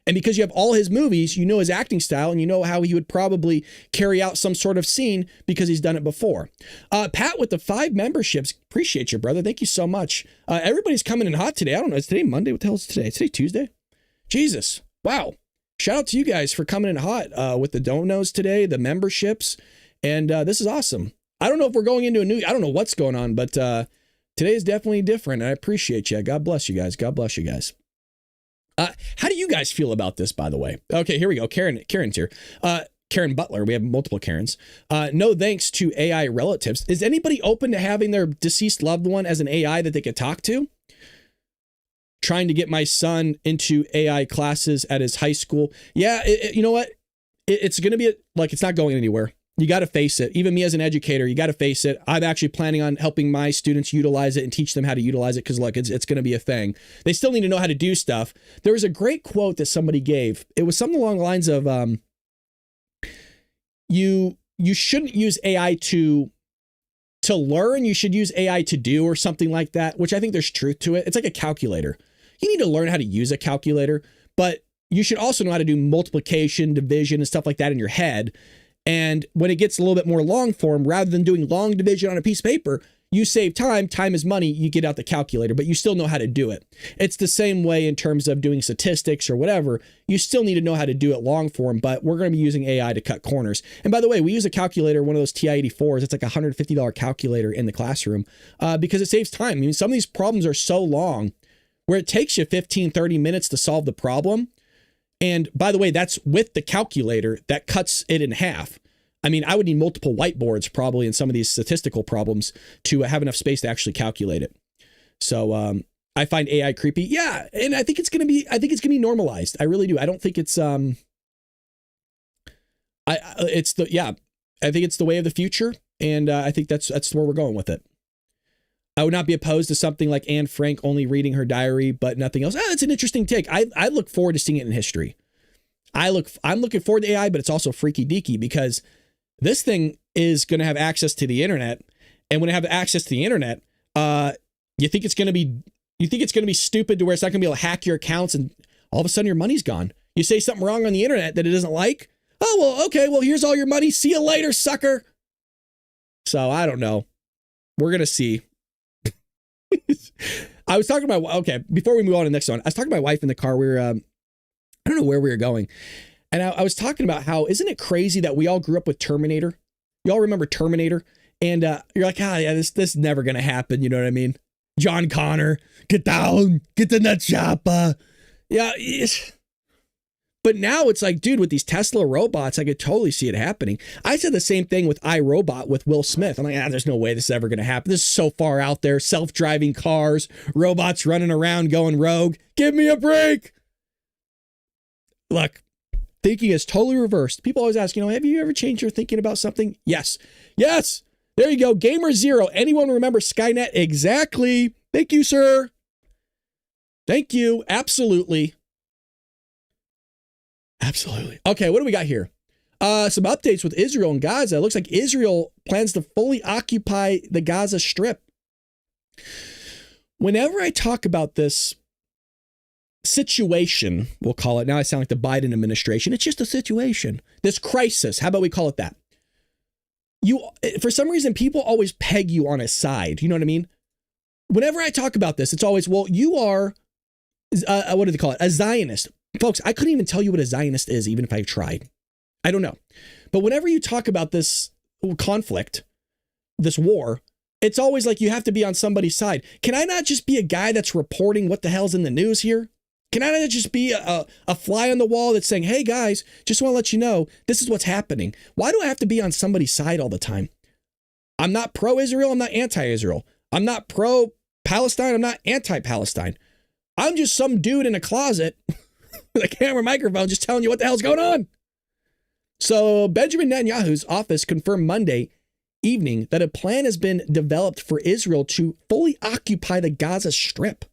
And because you have all his movies, you know his acting style, and you know how he would probably carry out some sort of scene because he's done it before. Pat with the 5 memberships. Appreciate you, brother. Thank you so much. Everybody's coming in hot today. I don't know. Is today Monday? What the hell is today? Is today Tuesday? Jesus. Wow. Shout out to you guys for coming in hot with the donos today, the memberships. And this is awesome. I don't know if we're going into I don't know what's going on, but today is definitely different. And I appreciate you. God bless you guys. God bless you guys. How do you guys feel about this, by the way? Okay, here we go. Karen's here. Karen Butler. We have multiple Karens. No thanks to AI relatives. Is anybody open to having their deceased loved one as an AI that they could talk to? Trying to get my son into AI classes at his high school. Yeah, you know what? It's going to be it's not going anywhere. You got to face it. Even me as an educator, you got to face it. I'm actually planning on helping my students utilize it and teach them how to utilize it because, look, it's going to be a thing. They still need to know how to do stuff. There was a great quote that somebody gave. It was something along the lines of, you shouldn't use AI to learn. You should use AI to do, or something like that, which I think there's truth to it. It's like a calculator. You need to learn how to use a calculator, but you should also know how to do multiplication, division, and stuff like that in your head. And when it gets a little bit more long form, rather than doing long division on a piece of paper, you save time. Time is money. You get out the calculator, but you still know how to do it. It's the same way in terms of doing statistics or whatever. You still need to know how to do it long form, but we're going to be using AI to cut corners. And by the way, we use a calculator, one of those TI-84s. It's like a $150 calculator in the classroom because it saves time. I mean, some of these problems are so long where it takes you 15, 30 minutes to solve the problem. And by the way, that's with the calculator that cuts it in half. I mean, I would need multiple whiteboards probably in some of these statistical problems to have enough space to actually calculate it. So I find AI creepy. Yeah. And I think it's going to be normalized. I really do. I don't think it's, I think it's the way of the future. And I think that's where we're going with it. I would not be opposed to something like Anne Frank only reading her diary, but nothing else. That's an interesting take. I look forward to seeing it in history. I'm looking forward to AI, but it's also freaky deaky because this thing is going to have access to the internet. And when it have access to the internet, you think it's going to be stupid to where it's not going to be able to hack your accounts and all of a sudden your money's gone. You say something wrong on the internet that it doesn't like. Oh, well, okay. Well, here's all your money. See you later, sucker. So I don't know. We're going to see. I was talking about, before we move on to the next one, I was talking to my wife in the car. We were, I don't know where we were going. And I was talking about how, isn't it crazy that we all grew up with Terminator? You all remember Terminator? And you're like, this is never going to happen. You know what I mean? John Connor, get down, get in that chopper. Yeah. But now it's like, dude, with these Tesla robots, I could totally see it happening. I said the same thing with iRobot with Will Smith. I'm like, there's no way this is ever going to happen. This is so far out there. Self-driving cars, robots running around going rogue. Give me a break. Look, thinking is totally reversed. People always ask, have you ever changed your thinking about something? Yes. Yes. There you go. Gamer Zero. Anyone remember Skynet? Exactly. Thank you, sir. Thank you. Absolutely. Absolutely. Okay, what do we got here? Some updates with Israel and Gaza. It looks like Israel plans to fully occupy the Gaza Strip. Whenever I talk about this situation, we'll call it, now I sound like the Biden administration, it's just a situation. This crisis, how about we call it that? For some reason, people always peg you on a side. You know what I mean? Whenever I talk about this, it's always, well, you are, what do they call it? A Zionist. Folks, I couldn't even tell you what a Zionist is, even if I tried. I don't know. But whenever you talk about this conflict, this war, it's always like you have to be on somebody's side. Can I not just be a guy that's reporting what the hell's in the news here? Can I not just be a fly on the wall that's saying, hey guys, just want to let you know, this is what's happening. Why do I have to be on somebody's side all the time? I'm not pro-Israel. I'm not anti-Israel. I'm not pro-Palestine. I'm not anti-Palestine. I'm just some dude in a closet with a camera microphone just telling you what the hell's going on. So Benjamin Netanyahu's office confirmed Monday evening that a plan has been developed for Israel to fully occupy the Gaza Strip.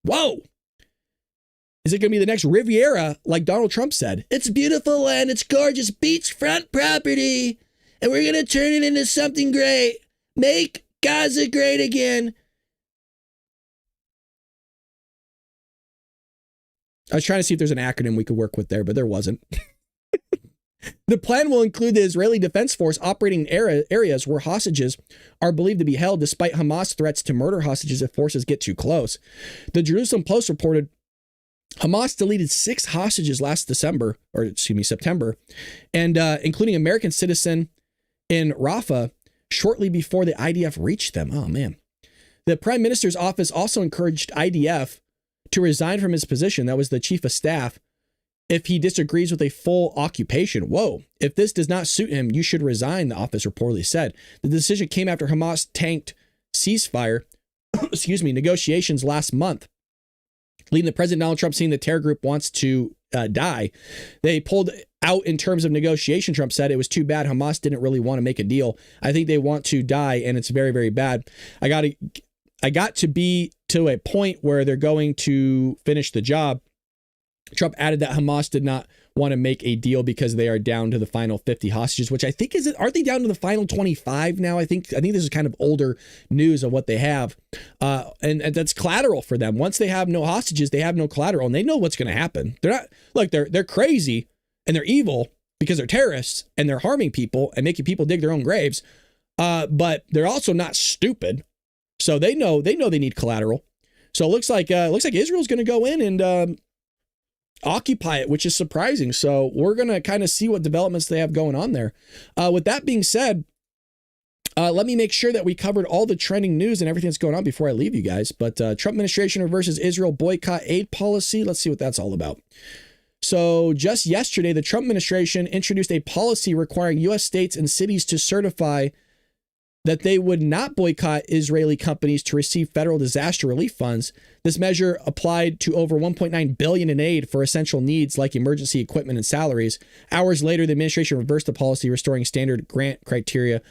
Whoa. Is it going to be the next Riviera, like Donald Trump said? It's beautiful land. It's gorgeous beachfront property. And we're going to turn it into something great. Make Gaza great again. I was trying to see if there's an acronym we could work with there, but there wasn't. The plan will include the Israeli Defense Force operating in areas where hostages are believed to be held, despite Hamas threats to murder hostages if forces get too close. The Jerusalem Post reported Hamas deleted 6 hostages last September, and including American citizen in Rafah shortly before the IDF reached them. Oh, man. The Prime Minister's office also encouraged IDF to resign from his position, that was the chief of staff, if he disagrees with a full occupation. Whoa. If this does not suit him, you should resign, the office reportedly said. The decision came after Hamas tanked ceasefire negotiations last month, leading to President Donald Trump saying the terror group wants to die. They pulled out in terms of negotiation. Trump said it was too bad. Hamas didn't really want to make a deal. I think they want to die, and it's very, very bad. I got to be to a point where they're going to finish the job. Trump added that Hamas did not want to make a deal because they are down to the final 50 hostages, which I think aren't they down to the final 25 now? I think this is kind of older news of what they have. And that's collateral for them. Once they have no hostages, they have no collateral, and they know what's going to happen. They're not like they're crazy and they're evil because they're terrorists and they're harming people and making people dig their own graves. But they're also not stupid. So they know they need collateral. So it looks like Israel's going to go in and occupy it, which is surprising. So we're going to kind of see what developments they have going on there. With that being said, let me make sure that we covered all the trending news and everything that's going on before I leave you guys. But Trump administration reverses Israel boycott aid policy. Let's see what that's all about. So just yesterday, the Trump administration introduced a policy requiring U.S. states and cities to certify that they would not boycott Israeli companies to receive federal disaster relief funds. This measure applied to over $1.9 billion in aid for essential needs like emergency equipment and salaries. Hours later, the administration reversed the policy, restoring standard grant criteria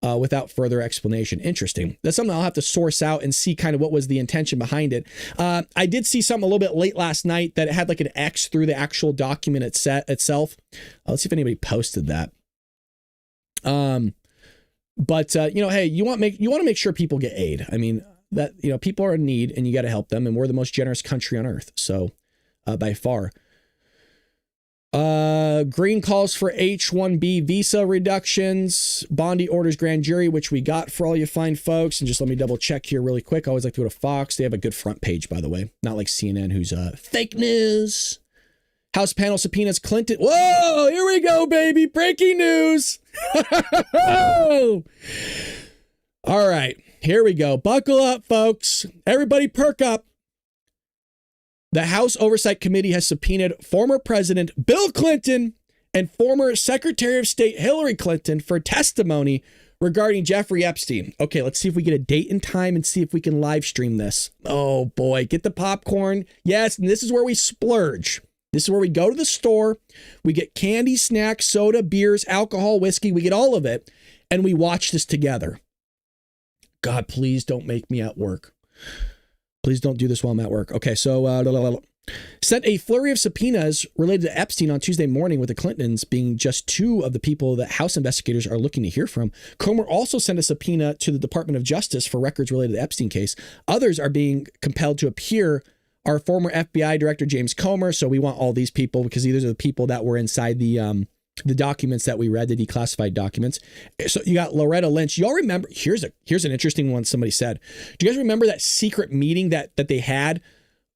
without further explanation. Interesting. That's something I'll have to source out and see kind of what was the intention behind it. I did see something a little bit late last night that it had like an X through the actual document itself. Let's see if anybody posted that. But hey, you want to make sure people get aid. I mean, that, people are in need and you got to help them. And we're the most generous country on earth. So by far. Green calls for H-1B visa reductions. Bondi orders grand jury, which we got for all you fine folks. And just let me double check here really quick. I always like to go to Fox. They have a good front page, by the way. Not like CNN, who's fake news. House panel subpoenas Clinton. Whoa, here we go, baby. Breaking news. All right, here we go. Buckle up, folks. Everybody perk up. The House Oversight Committee has subpoenaed former President Bill Clinton and former Secretary of State Hillary Clinton for testimony regarding Jeffrey Epstein. Okay, let's see if we get a date and time and see if we can live stream this. Oh boy, get the popcorn. Yes, and this is where we splurge. This is where we go to the store, we get candy, snacks, soda, beers, alcohol, whiskey, we get all of it, and we watch this together. God, please don't make me at work. Please don't do this while I'm at work. Okay, so sent a flurry of subpoenas related to Epstein on Tuesday morning, with the Clintons being just 2 of the people that House investigators are looking to hear from. Comer also sent a subpoena to the Department of Justice for records related to the Epstein case. Others are being compelled to appear. Our former FBI director, James Comer. So we want all these people because these are the people that were inside the documents that we read, the declassified documents. So you got Loretta Lynch. Y'all remember, here's an interesting one somebody said. Do you guys remember that secret meeting that they had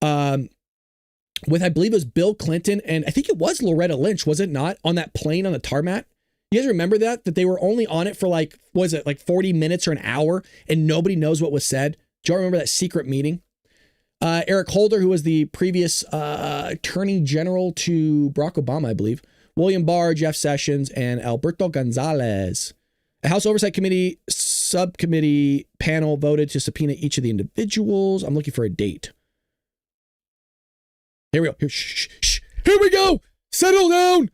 with, I believe it was Bill Clinton, and I think it was Loretta Lynch, was it not, on that plane on the tarmac? You guys remember that they were only on it for like, was it like 40 minutes or an hour and nobody knows what was said? Do y'all remember that secret meeting? Eric Holder, who was the previous attorney general to Barack Obama, I believe. William Barr, Jeff Sessions, and Alberto Gonzalez. A House Oversight Committee subcommittee panel voted to subpoena each of the individuals. I'm looking for a date. Here we go. Here we go. Settle down.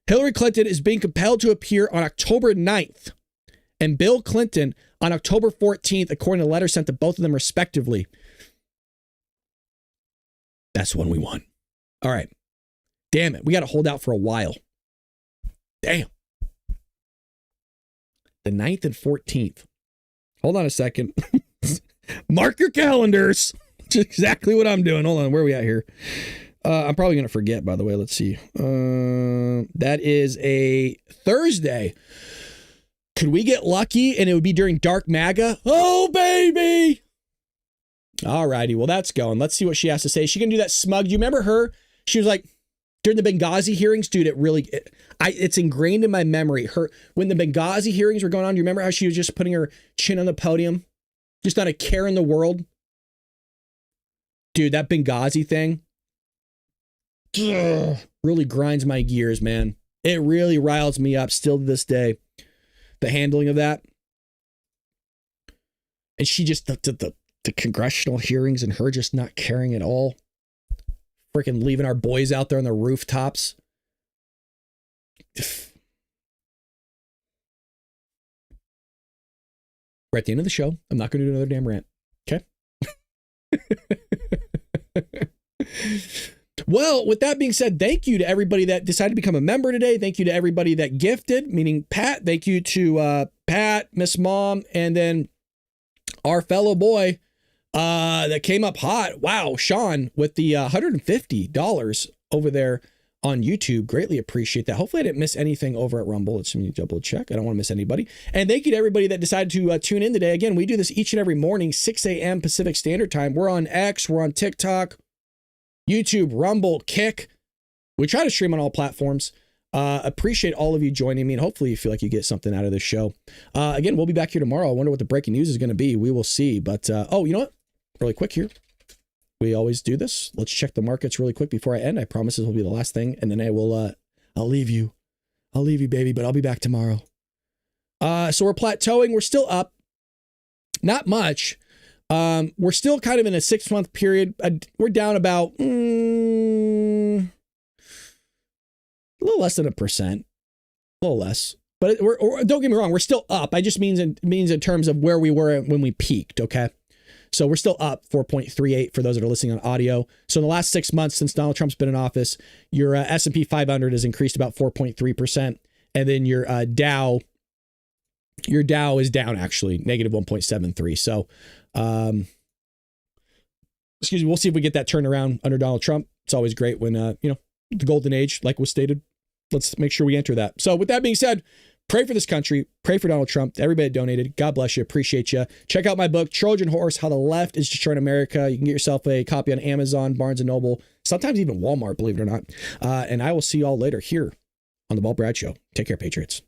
Hillary Clinton is being compelled to appear on October 9th and Bill Clinton on October 14th, according to a letter sent to both of them respectively. That's when we won. All right. Damn it. We got to hold out for a while. Damn. The 9th and 14th. Hold on a second. Mark your calendars. That's exactly what I'm doing. Hold on. Where are we at here? I'm probably going to forget, by the way. Let's see. That is a Thursday. Could we get lucky and it would be during Dark MAGA? Oh, baby. All righty. Well, that's going. Let's see what she has to say. She can do that smug. Do you remember her? She was like, during the Benghazi hearings, dude, it's ingrained in my memory. When the Benghazi hearings were going on, do you remember how she was just putting her chin on the podium? Just not a care in the world? Dude, that Benghazi thing really grinds my gears, man. It really riles me up still to this day. The handling of that. And she just, the congressional hearings and her just not caring at all. Freaking leaving our boys out there on the rooftops. We're at the end of the show. I'm not going to do another damn rant. Okay? Well, with that being said, thank you to everybody that decided to become a member today. Thank you to everybody that gifted, meaning Pat. Thank you to Pat, Miss Mom, and then our fellow boy that came up hot. Wow, Sean with the $150 over there on YouTube. Greatly appreciate that. Hopefully I didn't miss anything over at Rumble. Let's double check. I don't want to miss anybody. And thank you to everybody that decided to tune in today. Again, we do this each and every morning, 6 a.m. Pacific Standard Time. We're on X, we're on TikTok, YouTube, Rumble, Kick. We try to stream on all platforms. Appreciate all of you joining me, and hopefully you feel like you get something out of this show. Again, we'll be back here tomorrow. I wonder what the breaking news is going to be. We will see. But, oh, you know what? Really quick here. We always do this. Let's check the markets really quick before I end. I promise this will be the last thing, and then I will, I'll leave you. I'll leave you, baby, but I'll be back tomorrow. So we're plateauing. We're still up. Not much. We're still kind of in a 6-month period. We're down about a little less than 1%, a little less. But don't get me wrong, we're still up. I just means in terms of where we were when we peaked. Okay, so we're still up 4.38 for those that are listening on audio. So in the last 6 months since Donald Trump's been in office, your S&P 500 has increased about 4.3%, and then your Dow is down actually negative 1.73. So. Excuse me. We'll see if we get that turned around under Donald Trump. It's always great when, the golden age, like was stated. Let's make sure we enter that. So with that being said, pray for this country, pray for Donald Trump, everybody that donated. God bless you. Appreciate you. Check out my book, Trojan Horse, How the Left is Destroying America. You can get yourself a copy on Amazon, Barnes & Noble, sometimes even Walmart, believe it or not. And I will see you all later here on the Ball Brad Show. Take care, Patriots.